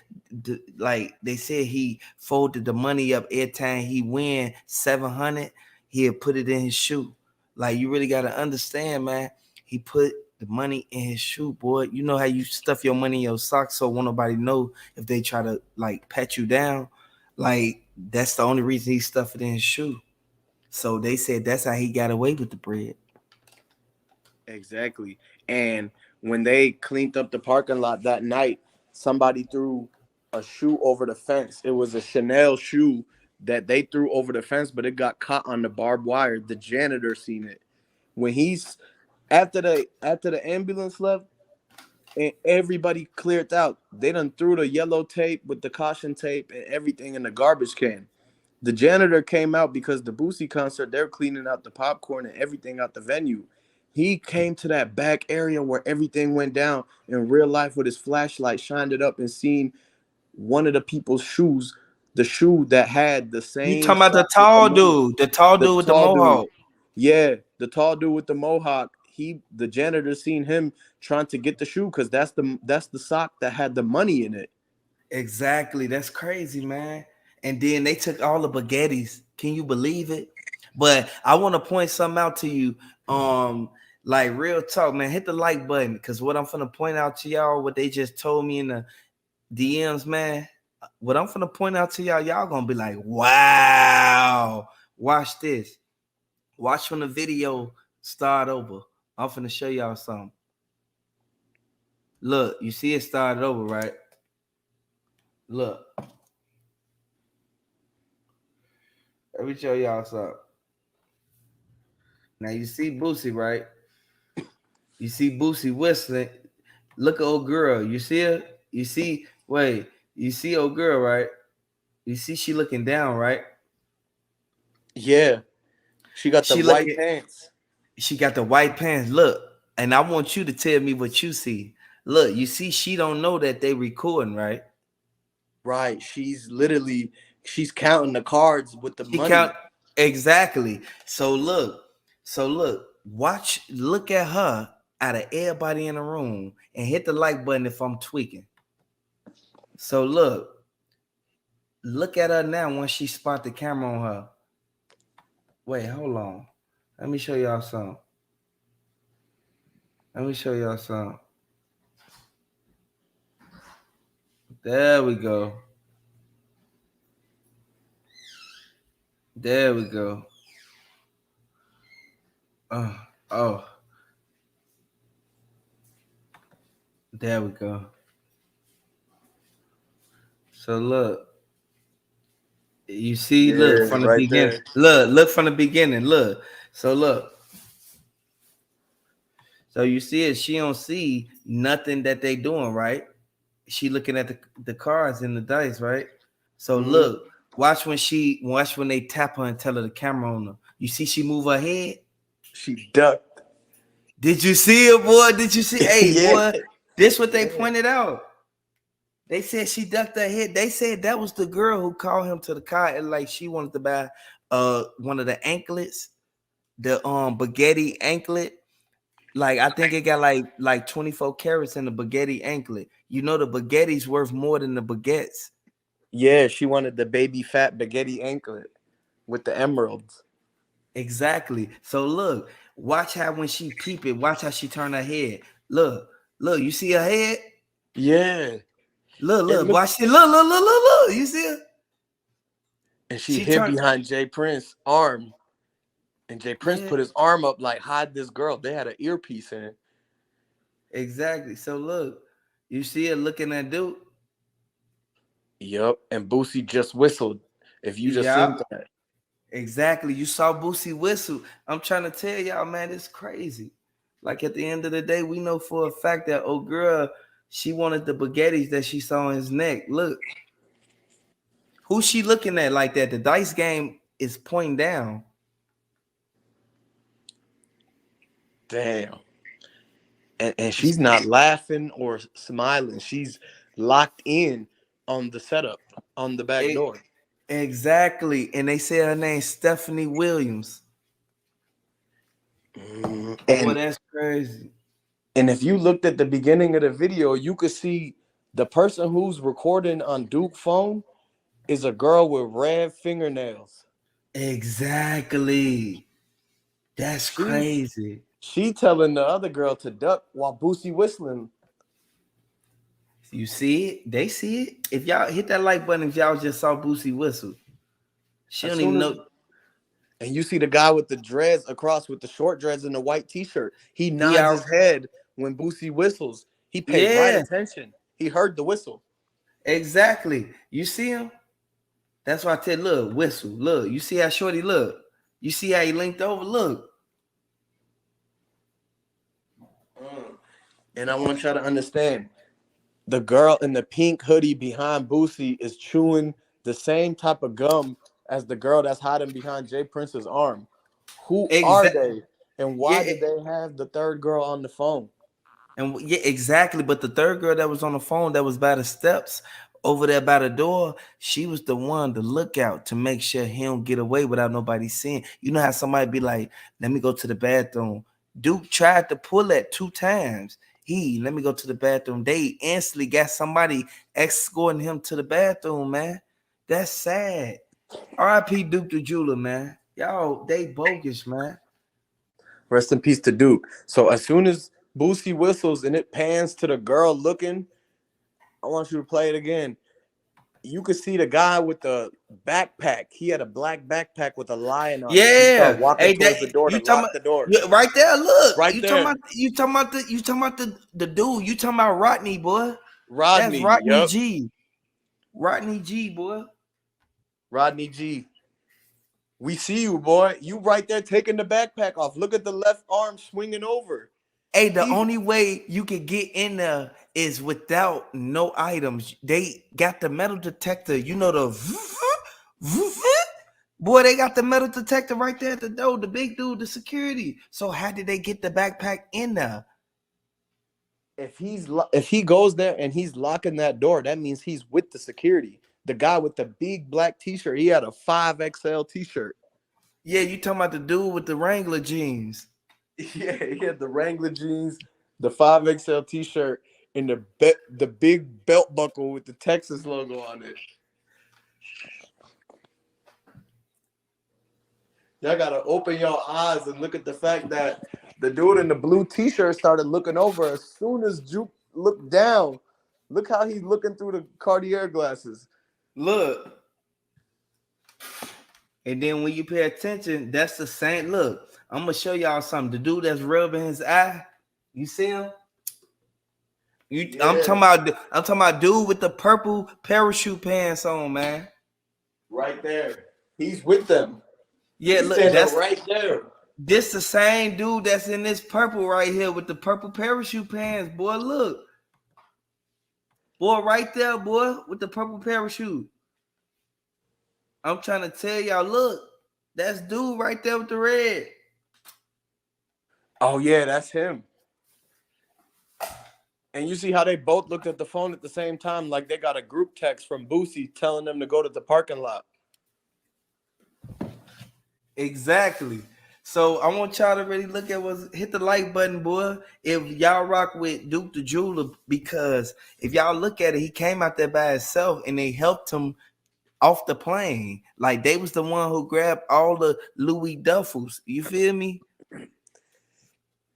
he folded the money up every time he win 700. He'll put it in his shoe. Like, you really got to understand, man. He put the money in his shoe, boy. You know how you stuff your money in your socks so won't nobody know if they try to like pat you down. Like, that's the only reason he stuffed it in his shoe. So they said that's how he got away with the bread. Exactly. And when they cleaned up the parking lot that night, somebody threw a shoe over the fence. It was a Chanel shoe that they threw over the fence, but it got caught on the barbed wire. The janitor seen it. When he's after the ambulance left and everybody cleared out, they done threw the yellow tape with the caution tape and everything in the garbage can. The janitor came out because the Boosie concert, they're cleaning out the popcorn and everything out the venue. He came to that back area where everything went down in real life with his flashlight, shined it up, and seen one of the people's shoes, the shoe that had the You same talking about the sock with the tall dude, the with the tall dude. mohawk. Yeah, the tall dude with the mohawk. The janitor seen him trying to get the shoe because that's the sock that had the money in it. Exactly. That's crazy, man. And then they took all the baguettes. Can you believe it? But I want to point something out to you. Like, real talk, man. Hit the like button because what I'm gonna point out to y'all, what they just told me in the DMs, man. What I'm gonna point out to y'all, y'all gonna be like, wow. Watch this. Watch when the video start over. I'm gonna show y'all something. Look, you see it started over, right? Look. Let me show y'all something. Now you see Boosie, right? You see Boosie whistling. Look at old girl. You see her? You see, wait, you see old girl, right? You see, she looking down, right? Yeah, she got the She white looking. pants. She got the white pants. Look, and I want you to tell me what you see. Look, you see, she don't know that they recording, right? Right. She's counting the cards with the She count money. exactly. So look, look at her out of everybody in the room and hit the like button if I'm tweaking. So look at her now once she spot the camera on her. Wait, hold on. Let me show y'all some. Let me show y'all some. There we go. There we go. Oh, there we go. So look, you see, look Yeah, from the right beginning. there. Look from the beginning. Look. So look. So you see it, she don't see nothing that they doing, right? She looking at the cards and the dice, right? So Hmm. look, watch when they tap her and tell her the camera on her. You see she move her head? She ducked. Did you see it, boy? Did you see? Hey, Yeah. boy, this what they Yeah. pointed out. They said she ducked her head. They said that was the girl who called him to the car and like she wanted to buy one of the anklets, the baguette anklet. Like I think it got like 24 carats in the baguette anklet. You know the baguette's worth more than the baguettes. Yeah, she wanted the baby fat baguette anklet with the emeralds. Exactly. So look, watch how when she peep it, watch how she turn her head. Look, you see her head? Yeah. It looked Watch it. Look. You see her? and she She hid turned. behind Jay Prince's arm. And Jay Prince Yeah, put his arm up like hide this girl. They had an earpiece in. exactly. So look, you see her looking at dude. Yup. And Boosie just whistled. If you just Yeah, seen that. exactly. You saw Boosie whistle. I'm trying to tell y'all, man, it's crazy. Like at the end of the day, we know for a fact that old girl, she wanted the baguettes that she saw on his neck. Look, who she looking at like that? The dice game is pointing down. Damn. And she's not laughing or smiling. She's locked in on the setup on the back E- door. exactly. And they say her name Stephanie Williams. Boy, And that's crazy. if you looked at the beginning of the video, you could see the person who's recording on Duke phone is a girl with red fingernails. Exactly. That's She crazy. she telling the other girl to duck while Boosie whistling. You see it? They see it. If y'all hit that like button, if y'all just saw Boosie whistle, she As don't soon even as know. and you see the guy with the dreads across with the short dreads and the white t-shirt. He He nods out. his head when Boosie whistles. He paid right Yeah, attention. He heard the whistle. exactly. You see him? That's why I tell look, whistle. Look, you see how shorty look. You see how he linked over? Look. And I want y'all to understand the girl in the pink hoodie behind Boosie is chewing the same type of gum as the girl that's hiding behind Jay Prince's arm. Who are Exactly. they? And why Yeah, did they have the third girl on the phone? and yeah, exactly. But the third girl that was on the phone that was by the steps over there by the door, she was the one to look out to make sure he don't get away without nobody seeing. You know how somebody be like, "Let me go to the bathroom." Duke tried to pull that 2 times. Let me go to the bathroom. They instantly got somebody escorting him to the bathroom, man. That's sad. R.I.P. Duke the Jeweler, man. Y'all, they bogus, man. Rest in peace to Duke. So as soon as Boosie whistles and it pans to the girl looking, I want you to play it again. You could see the guy with the backpack. He had a black backpack with a lion on it. He started Yeah. walking Hey, that towards the door to you talking lock about the door. yeah, right there? Look, Right there. you talking about the dude. You talking about Rodney, boy. That's Rodney. Rodney Yep. G. Rodney G, boy. Rodney G. We see you, boy. You right there taking the backpack off. Look at the left arm swinging over. Hey, the He only way you could get in there is without no items. They got the metal detector, you know, boy, they got the metal detector right there at the door, the big dude, the security. So how did they get the backpack in there? If he goes there and he's locking that door, that means he's with the security. The guy with the big black t-shirt, he had a 5XL t-shirt. Yeah, you talking about the dude with the Wrangler jeans. Yeah, he had the Wrangler jeans, the 5XL t-shirt, and the big belt buckle with the Texas logo on it. Y'all gotta open your eyes and look at the fact that the dude in the blue t-shirt started looking over as soon as Juke looked down. Look how he's looking through the Cartier glasses. Look. And then when you pay attention, that's the same. Look, I'm gonna show y'all something. The dude that's rubbing his eye, you see him? Yeah. I'm talking about dude with the purple parachute pants on, man. Right there. He's with them. Yeah, He's look, standing that's right there. this the same dude that's in this purple right here with the purple parachute pants, boy. Look, boy, right there, boy, with the purple parachute. I'm trying to tell y'all, look, that's dude right there with the red. Oh yeah, that's him. And you see how they both looked at the phone at the same time, like they got a group text from Boosie telling them to go to the parking lot. Exactly. So I want y'all to really look at hit the like button, boy. If y'all rock with Duke the Jeweler, because if y'all look at it, he came out there by himself and they helped him off the plane. Like they was the one who grabbed all the Louis duffels. You feel me?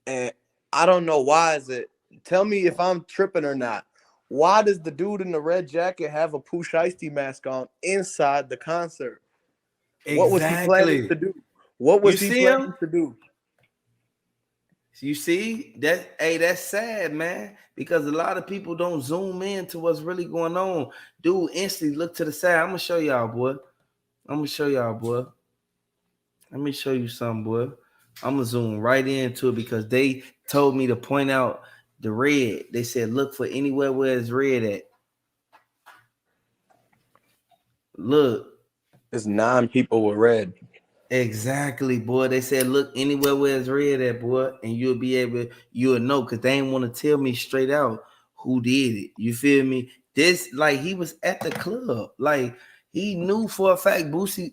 And I don't know why is it. Tell me if I'm tripping or not. Why does the dude in the red jacket have a Pooh Shiesty mask on inside the concert? What was he planning Exactly. to do? What You was he see planning him? to do? You see that? Hey, that's sad, man. Because a lot of people don't zoom in to what's really going on. Dude, instantly look to the side. I'm gonna show y'all, boy. I'm gonna show y'all, boy. Let me show you something, boy. I'm gonna zoom right into it because they told me to point out the red. They said look for anywhere where it's red at. Look. It's 9 people with red. Exactly, boy. They said look anywhere where it's red at, boy, and you'll know because they ain't want to tell me straight out who did it. You feel me? This like he was at the club. Like he knew for a fact Boosie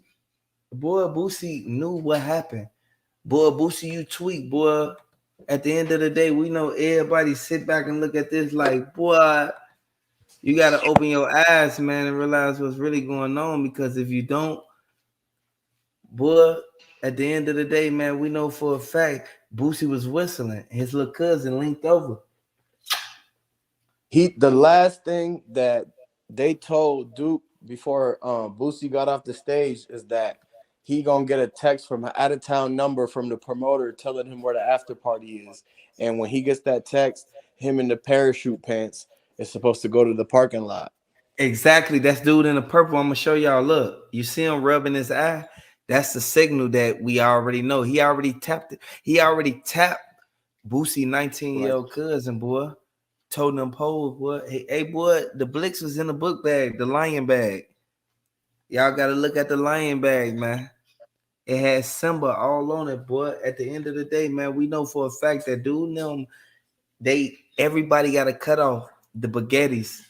knew what happened. Boy, Boosie, you tweak, boy. At the end of the day, we know everybody sit back and look at this like, boy, you gotta open your eyes, man, and realize what's really going on. Because if you don't, boy, at the end of the day, man, we know for a fact Boosie was whistling. His little cousin linked over. The last thing that they told Duke before Boosie got off the stage is that he gonna get a text from an out of town number from the promoter telling him where the after party is. And when he gets that text, him in the parachute pants is supposed to go to the parking lot. Exactly. That's dude in the purple. I'm gonna show y'all. Look, you see him rubbing his eye. That's the signal that we already know. He already tapped it. He already tapped Boosie 19-year-old cousin, boy. Told them pose, boy. Hey, boy, the Blix was in the book bag, the lion bag. Y'all gotta look at the lion bag, man. It has Simba all on it, boy. At the end of the day, man, we know for a fact that dude them, everybody got to cut off the baguettes.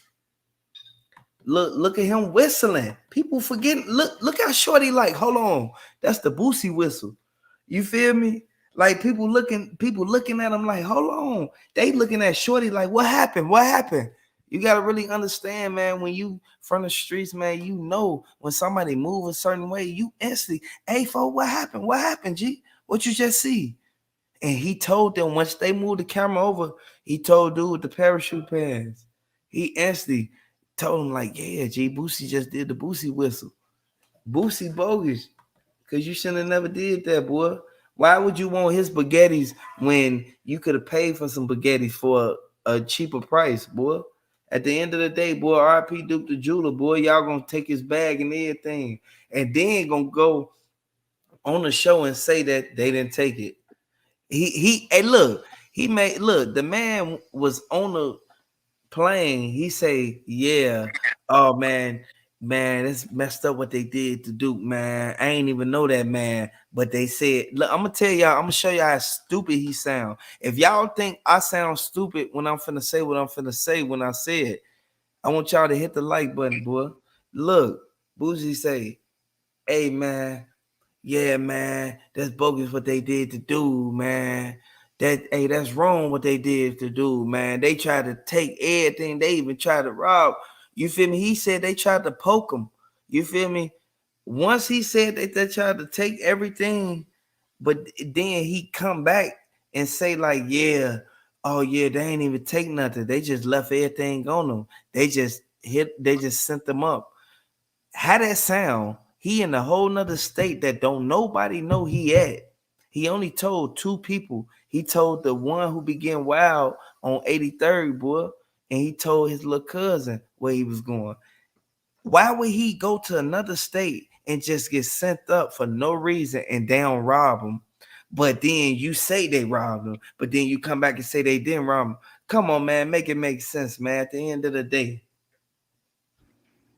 Look at him whistling. People forget. Look how short he like. Hold on, that's the Boosie whistle. You feel me? Like people looking at him like, hold on. They looking at Shorty like, what happened? What happened? You gotta really understand, man. When you from the streets, man, you know when somebody move a certain way, you instantly, hey, fo, what happened? What happened, G? What you just see? And he told them once they moved the camera over, he told dude with the parachute pants. He instantly told him like, yeah, G, Boosie just did the Boosie whistle. Boosie bogus. Cause you shouldn't have never did that, boy. Why would you want his baguettes when you could have paid for some baguettes for a cheaper price, boy? At the end of the day, boy, RP Duke the Jeweler, boy, y'all gonna take his bag and everything, and then gonna go on the show and say that they didn't take it. Hey, look, the man was on the playing. He say, "Yeah, oh man, it's messed up what they did to Duke, man. I ain't even know that, man. But they said, look, I'm gonna tell y'all, I'm gonna show y'all how stupid he sound. If y'all think I sound stupid when I'm finna say what I'm finna say when I say it, I want y'all to hit the like button, boy. Look, Boosie say, hey man, yeah, man, that's bogus what they did to dude, man. That's wrong what they did to dude, man. They tried to take everything. They even tried to rob. You feel me? He said they tried to poke him. You feel me? Once he said that they tried to take everything, but then he come back and say like, yeah, oh yeah, they ain't even take nothing. They just left everything on them. They just sent them up. How that sound? He in a whole nother state that don't nobody know he at. He only told two people. He told the one who began wild on 83rd, boy, and he told his little cousin where he was going. Why would he go to another state and just get sent up for no reason and they don't rob him? But then you say they robbed him, but then you come back and say they didn't rob him. Come on, man, make it make sense, man. At the end of the day,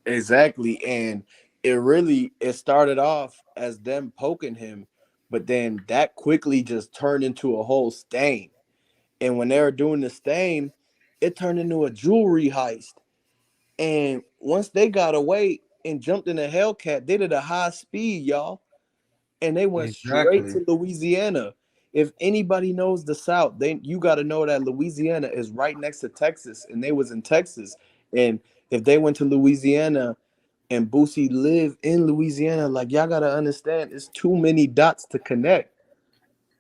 Exactly. And it started off as them poking him, but then that quickly just turned into a whole stain. And when they were doing the stain, it turned into a jewelry heist. And once they got away and jumped in a Hellcat, they did a high speed, y'all. And they went straight exactly. to Louisiana. If anybody knows the South, you got to know that Louisiana is right next to Texas, and they was in Texas. And if they went to Louisiana and Boosie lived in Louisiana, like y'all got to understand, it's too many dots to connect.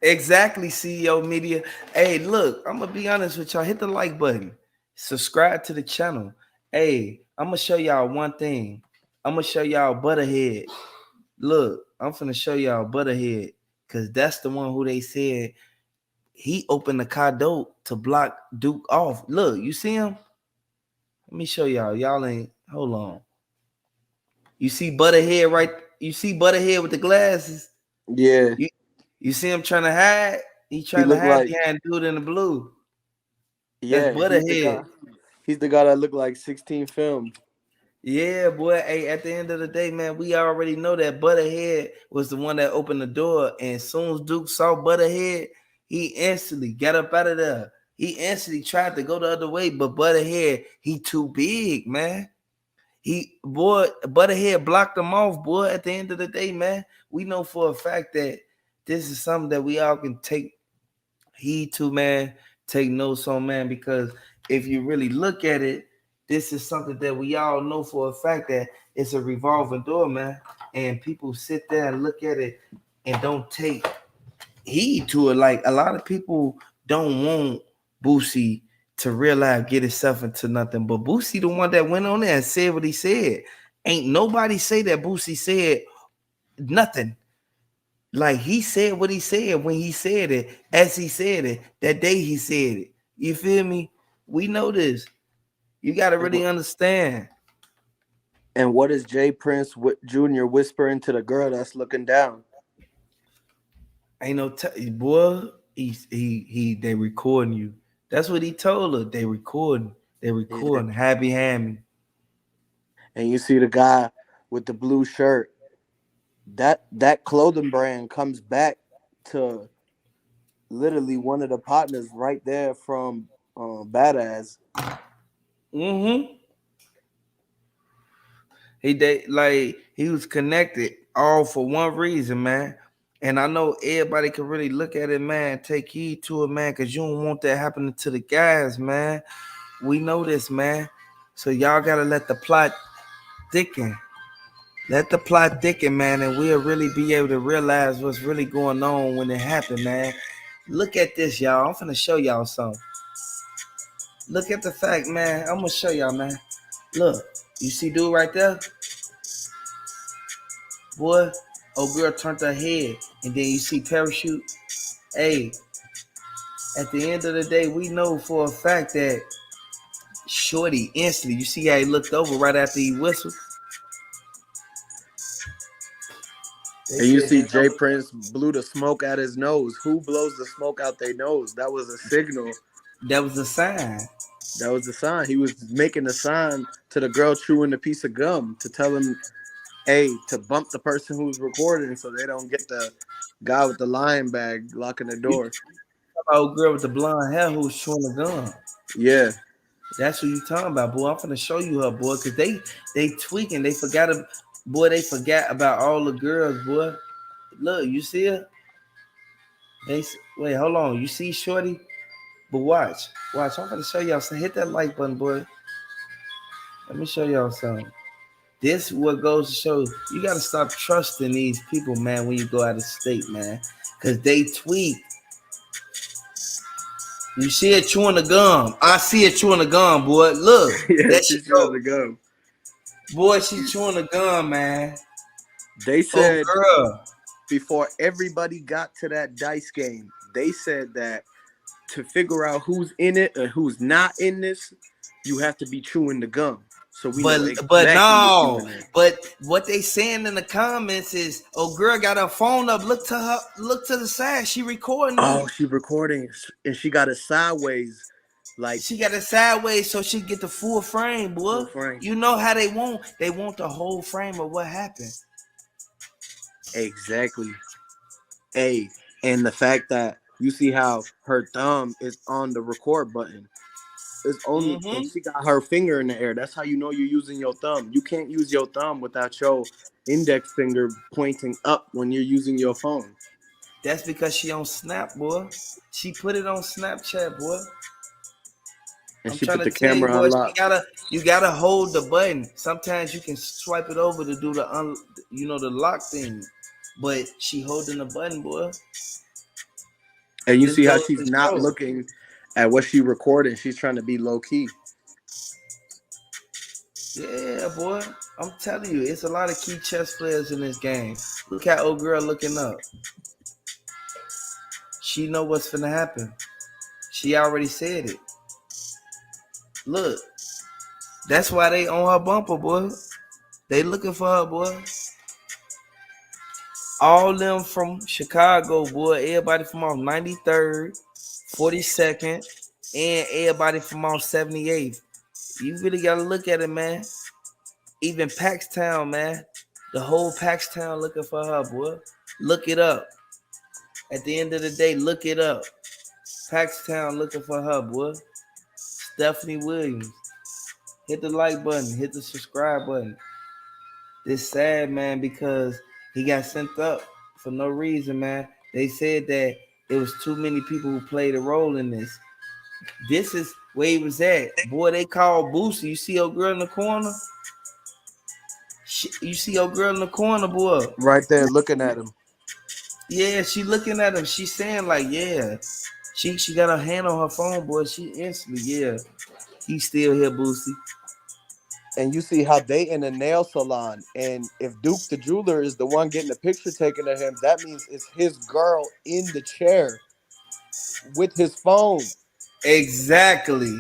Exactly, CEO Media. Hey, look, I'm gonna be honest with y'all. Hit the like button, subscribe to the channel. Hey, I'm gonna show y'all one thing. I'm gonna show y'all Butterhead. Look, I'm finna show y'all Butterhead because that's the one who they said he opened the car door to block Duke off. Look, you see him? Let me show y'all. Y'all ain't. Hold on. You see Butterhead right? You see Butterhead with the glasses? Yeah, You you see him trying to hide? He he trying to looked hide like, behind dude in the blue. That's yeah, he's the Butterhead. guy. He's the guy that looked like 16 films. Yeah, boy. Hey, at the end of the day, man, we already know that Butterhead was the one that opened the door. And as soon as Duke saw Butterhead, he instantly got up out of there. He instantly tried to go the other way, but Butterhead, he too big, man. Butterhead blocked him off, boy. At the end of the day, man, we know for a fact that this is something that we all can take heed to, man, take notes on, man, because if you really look at it, this is something that we all know for a fact that it's a revolving door, man. And people sit there and look at it and don't take heed to it. Like a lot of people don't want Boosie to realize get himself into nothing. But Boosie, the one that went on there and said what he said. Ain't nobody say that Boosie said nothing. Like he said what he said when he said it, as he said it, that day he said it. You feel me? We know this. You got to And really understand. what is Jay Prince Jr. whispering to the girl that's looking down? Ain't no boy. They recording you. That's what he told her. They recording. They Yeah. recording. Happy Hammy. And you see the guy with the blue shirt. That clothing brand comes back to literally one of the partners right there from Badass. Mm-hmm. He was connected all for one reason, man. And I know everybody can really look at it, man. Take heed to it, man, because you don't want that happening to the guys, man. We know this, man. So y'all gotta let the plot thicken. Let the plot thicken, man, and we'll really be able to realize what's really going on when it happened, man. Look at this, y'all. I'm finna show y'all something. Look at the fact, man. I'm gonna show y'all, man. Look, you see dude right there? Boy, old girl turned her head, and then you see parachute. Hey, at the end of the day, we know for a fact that Shorty instantly, you see how he looked over right after he whistled? They And you said see they Jay Prince blew the smoke out his nose. Who blows the smoke out their nose? That was a signal. that was a sign. That was the sign. He was making a sign to the girl chewing a piece of gum to tell him, hey, to bump the person who's recording so they don't get the guy with the lion bag locking the You door. talking about old girl with the blonde hair who's chewing the gum. Yeah. That's what you talking about, boy. I'm finna show you her, boy, cause they tweaking. They forgot, boy. They forgot about all the girls, boy. Look, you see her? Wait, hold on. You see Shorty? But watch. I'm gonna show y'all. So hit that like button, boy. Let me show y'all something. This what goes to show you gotta stop trusting these people, man, when you go out of state, man. Cause they tweak. You see it chewing the gum. I see it chewing the gum, boy. Look. Yeah, That she she's chewing go. the gum. Boy, she chewing the gum, man. They Oh said girl. before everybody got to that dice game, they said that to figure out who's in it and who's not in this, you have to be chewing the gum. So we know But exactly what you no. in there. But what they saying in the comments is, oh girl got her phone up. Look to the side. She recording Oh, them. she recording and she got it sideways, like She got it sideways so she get the full frame, boy. full frame. You know how they want the whole frame of what happened. Exactly. Hey, and the fact that you see how her thumb is on the record button. It's only and Mm-hmm. she got her finger in the air. That's how you know you're using your thumb. You can't use your thumb without your index finger pointing up when you're using your phone. That's because she on Snap, boy. She put it on Snapchat, boy. And I'm she trying put to the tell you, camera boy. on lock. You gotta hold the button. Sometimes you can swipe it over to do the lock thing. But she holding the button, boy. And you This see how goes she's to not show. looking at what she recording. She's trying to be low key. Yeah, boy. I'm telling you, it's a lot of key chess players in this game. Look at old girl looking up. She know what's finna happen. She already said it. Look, that's why they on her bumper, boy. They looking for her, boy. All them from Chicago, boy. Everybody from off 93rd, 42nd, and everybody from off 78th. You really gotta look at it, man. Even Paxtown, man. The whole Paxtown looking for her, boy. Look it up. At the end of the day, look it up. Paxtown looking for her, boy. Stephanie Williams. Hit the like button. Hit the subscribe button. This sad, man, because he got sent up for no reason, man. They said that it was too many people who played a role in this. This is where he was at. Boy, they called Boosie. You see your girl in the corner? You see your girl in the corner, boy. Right there looking at him. Yeah, she looking at him. She saying like, yeah. She got her hand on her phone, boy. She instantly, yeah. He's still here, Boosie. And you see how they in a nail salon. And if Duke the jeweler is the one getting the picture taken of him, that means it's his girl in the chair with his phone. Exactly.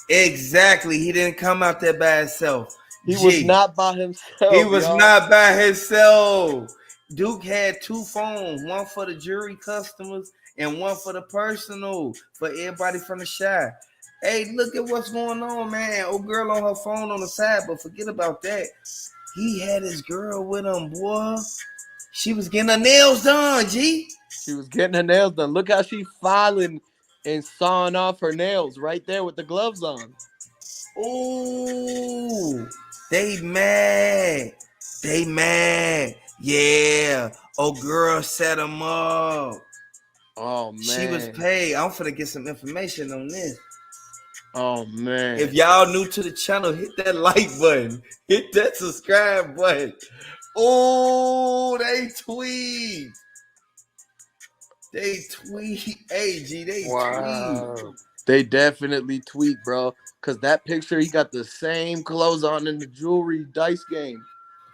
He didn't come out there by himself. He was not by himself. He was y'all. not by himself. Duke had two phones, one for the jury customers and one for the personal, for everybody from the Shy. Hey, look at what's going on, man. Old girl on her phone on the side, but forget about that. He had his girl with him, boy. She was getting her nails done, G. She was getting her nails done. Look how she filing and sawing off her nails right there with the gloves on. Ooh, they mad. Yeah. Oh, girl set him up. Oh, man. She was paid. I'm finna get some information on this. Oh, man. If y'all new to the channel, hit that like button. Hit that subscribe button. Oh, they tweet. Hey, G, they tweet. They definitely tweet, bro. Because that picture, he got the same clothes on in the jewelry dice game.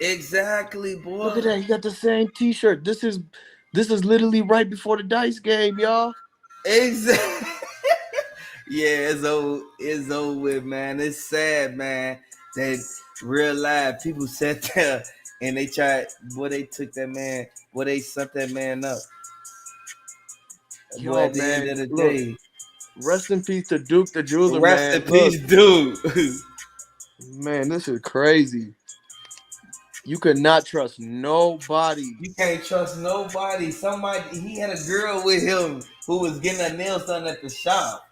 Exactly, boy. Look at that. He got the same t-shirt. This is literally right before the dice game, y'all. Exactly. Yeah, it's over with, man. It's sad, man. That real life people sat there and they took that man, they sent that man up. Yo, Boy, at the man, end of the look. day. Rest in peace to Duke the Jeweler, Rest man. in peace, Look, dude. man, this is crazy. You could not trust nobody. You can't trust nobody. Somebody, he had a girl with him who was getting her nails done at the shop.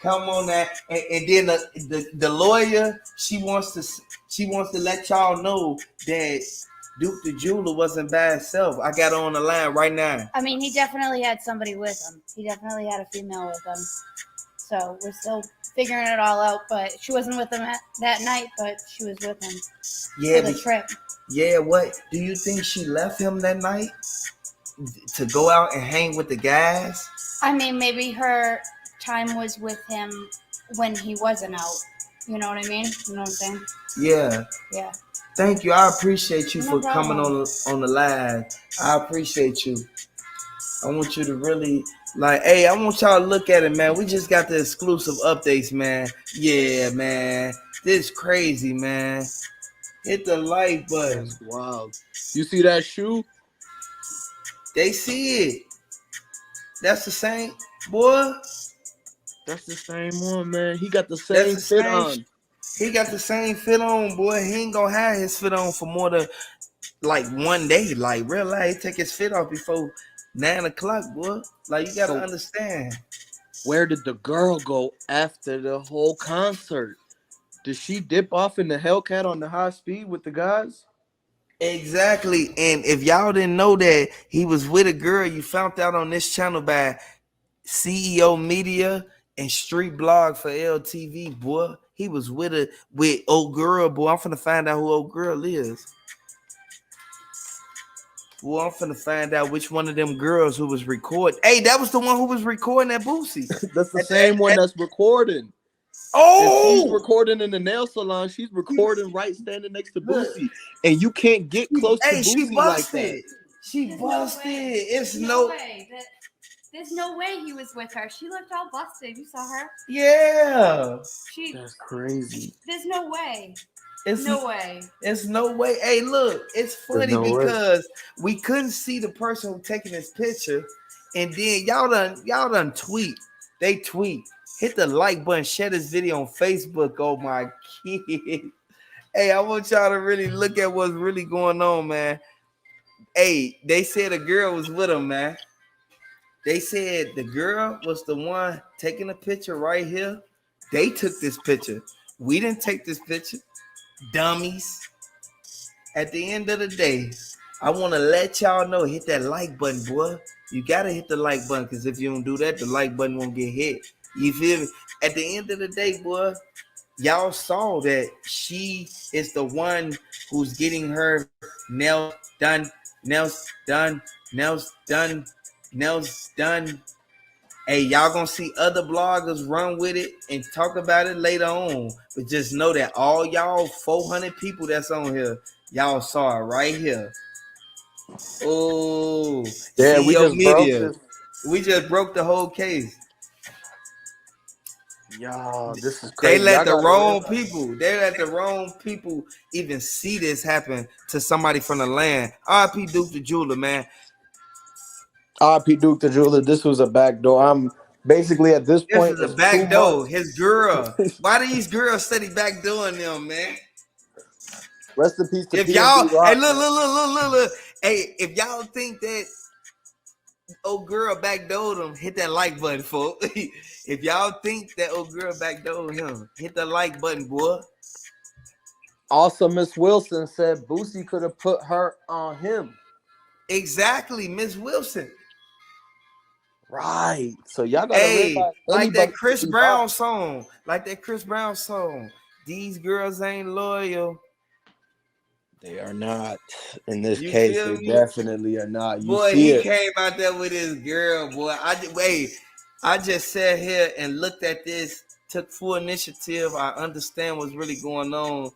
Come on, that, and then the lawyer, she wants to let y'all know that Duke the Jeweler wasn't by himself. I got her on the line right now. I mean, he definitely had somebody with him. He definitely had a female with him. So we're still figuring it all out. But she wasn't with him that night, but she was with him Yeah, for the trip. yeah. What do you think she left him that night to go out and hang with the guys? I mean, maybe her time was with him when he wasn't out. You know what I mean? You know what I'm saying? Yeah. Yeah. Thank you. I appreciate you No for coming problem. on the live. I appreciate you. I want you to really hey, I want y'all to look at it, man. We just got the exclusive updates, man. Yeah, man. This crazy, man. Hit the like button. That's wild. You see that shoe? They see it. That's the same, boy. That's the same one, man. He got the That's same the fit same. on. He got the same fit on, boy. He ain't gonna have his fit on for more than like one day. Like real life, he take his fit off before 9 o'clock, boy. Like you gotta understand. Where did the girl go after the whole concert? Did she dip off in the Hellcat on the high speed with the guys? Exactly. And if y'all didn't know that he was with a girl, you found out on this channel by CEO Media and Street Blog for LTV, boy. He was with old girl, boy. I'm finna find out who old girl is. Boy, I'm finna find out which one of them girls who was recording. Hey, that was the one who was recording at Boosie. That's the same one that's recording. Oh, if she's recording in the nail salon, she's recording right standing next to Boosie. And you can't get close to Boosie like that. She busted. It's no way. There's no way he was with her. She looked all busted. You saw her? Yeah. That's crazy. There's no way. It's no way. It's no way. Hey, look, it's funny because we couldn't see the person who taking this picture, and then y'all done tweet. They tweet. Hit the like button, share this video on Facebook. Oh my kid. Hey, I want y'all to really look at what's really going on, man. Hey, they said a girl was with him, man. They said the girl was the one taking a picture right here. They took this picture. We didn't take this picture. Dummies. At the end of the day, I want to let y'all know, hit that like button, boy. You got to hit the like button, because if you don't do that, the like button won't get hit. You feel me? At the end of the day, boy, y'all saw that she is the one who's getting her nails done. Hey, y'all gonna see other bloggers run with it and talk about it later on. But just know that all y'all 400 people that's on here, y'all saw it right here. Oh, yeah, CEO Media. We just broke the whole case. Y'all, this is crazy. They let the wrong people even see this happen to somebody from the land. R.I.P. Duke the Jeweler, man. R.I.P. Duke the Jeweler. This was a backdoor. I'm basically at this point. This is a backdoor. His girl. Why do these girls steady backdooring them, man? Rest in peace to if TMZ y'all, Rock, hey, look. Hey, if y'all think that old girl backdoored him, hit that like button, folks. If y'all think that old girl backdoored him, hit the like button, boy. Also, Miss Wilson said Boosie could have put her on him. Exactly, Miss Wilson. Right. So y'all gotta realize, like that Chris Brown song. These girls ain't loyal. They are not. In this case, they definitely are not. Boy, he came out there with his girl, boy. I just sat here and looked at this, took full initiative. I understand what's really going on.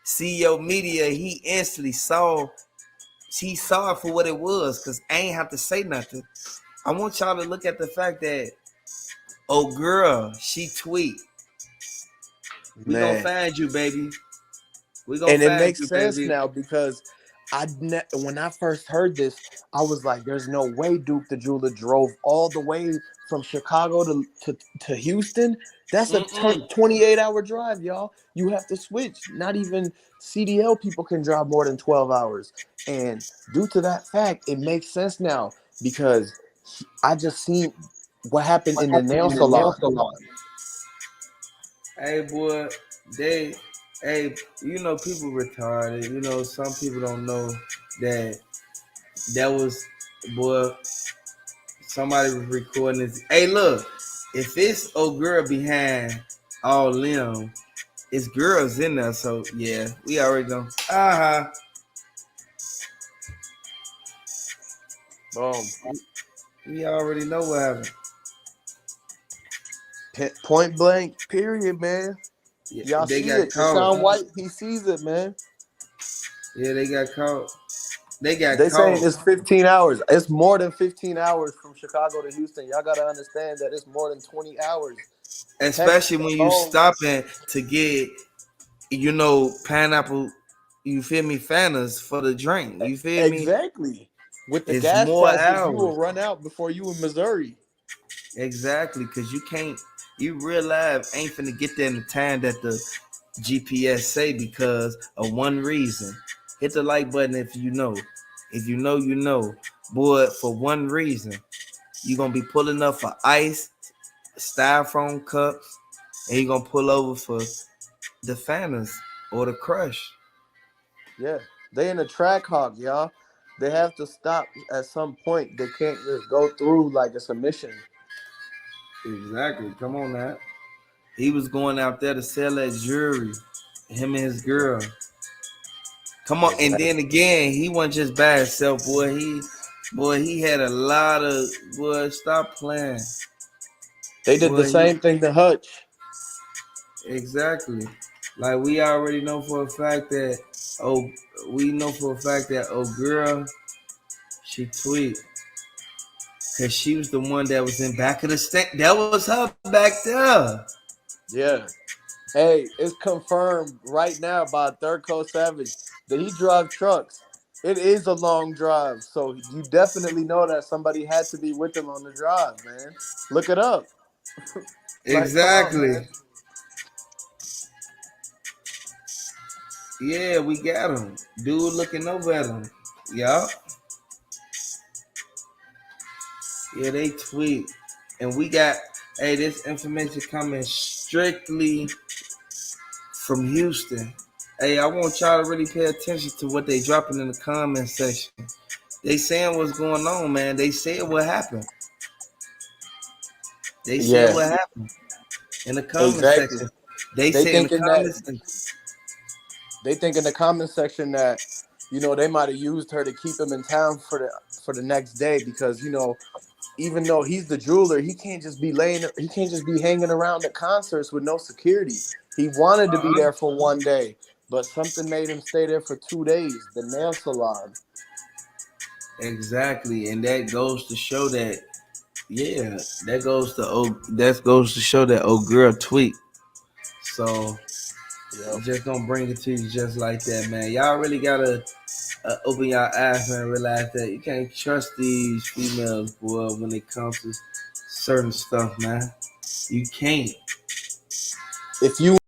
CEO Media, he instantly saw it for what it was, because I ain't have to say nothing. I want y'all to look at the fact that, oh girl, she tweet. We gonna find you, baby. And it makes sense now, because when I first heard this, I was like, there's no way Duke the Jeweler drove all the way from Chicago to Houston, that's a Mm-mm. 28-hour drive, y'all. You have to switch. Not even CDL people can drive more than 12 hours. And due to that fact, it makes sense now because I just seen what happened in the nail salon. Hey, boy, they, hey, people retarded. Some people don't know that was, boy, somebody was recording this. Hey, look, if it's old girl behind all them, it's girls in there. So, yeah, we already know. Boom. We already know what happened. Point blank, period, man. Yeah, Y'all they see got it. caught. Deshaun White, he sees it, man. Yeah, they got caught. They got They saying caught. it's 15 hours. It's more than 15 hours from Chicago to Houston. Y'all got to understand that it's more than 20 hours. Texas Especially when you alone. stopping to get, pineapple, you feel me, Fantas for the drink. You feel me? Exactly. With the It's gas more prices, you will hours. run out before you in Missouri. Exactly, because you real life ain't finna get there in the time that the GPS say because of one reason. Hit the like button if you know. If you know, you know. Boy, for one reason, you gonna be pulling up for ice, styrofoam cups, and you gonna pull over for the Fantas or the Crush. Yeah. They in a track hawk, y'all. They have to stop at some point. They can't just go through like it's a mission. Exactly. Come on now. He was going out there to sell that jewelry. Him and his girl. Come on, and Exactly. then again, he wasn't just by himself, boy. He had a lot of, boy. Stop playing, They did the boy. He same thing to Hutch. exactly. Like we already know for a fact that oh, we know for a fact that girl, she tweet because she was the one that was in back of the stand. That was her back there. Yeah. Hey, it's confirmed right now by Third Coast Savage that he drives trucks. It is a long drive, so you definitely know that somebody had to be with him on the drive, man. Look it up. Like, come on, man. Exactly. Yeah, we got him. Dude looking over at him. Yup. Yeah, they tweet. And we got, hey, this information coming strictly from Houston. Hey, I want y'all to really pay attention to what they dropping in the comment section. They saying what's going on, man. They said what happened. They said Yeah, what happened in the comment exactly. section. They They said in the thinking that comment section. they think in the comment section that they might have used her to keep him in town for the next day because even though he's the jeweler, he can't just be hanging around at concerts with no security. He wanted to be there for one day, but something made him stay there for 2 days. The nail salon. Exactly. And that goes to show that, yeah, that goes to show that old girl tweet. So Yep. just gonna bring it to you just like that, man. Y'all really gotta open your eyes, man. Realize that you can't trust these females, boy, when it comes to certain stuff, man. You can't. If you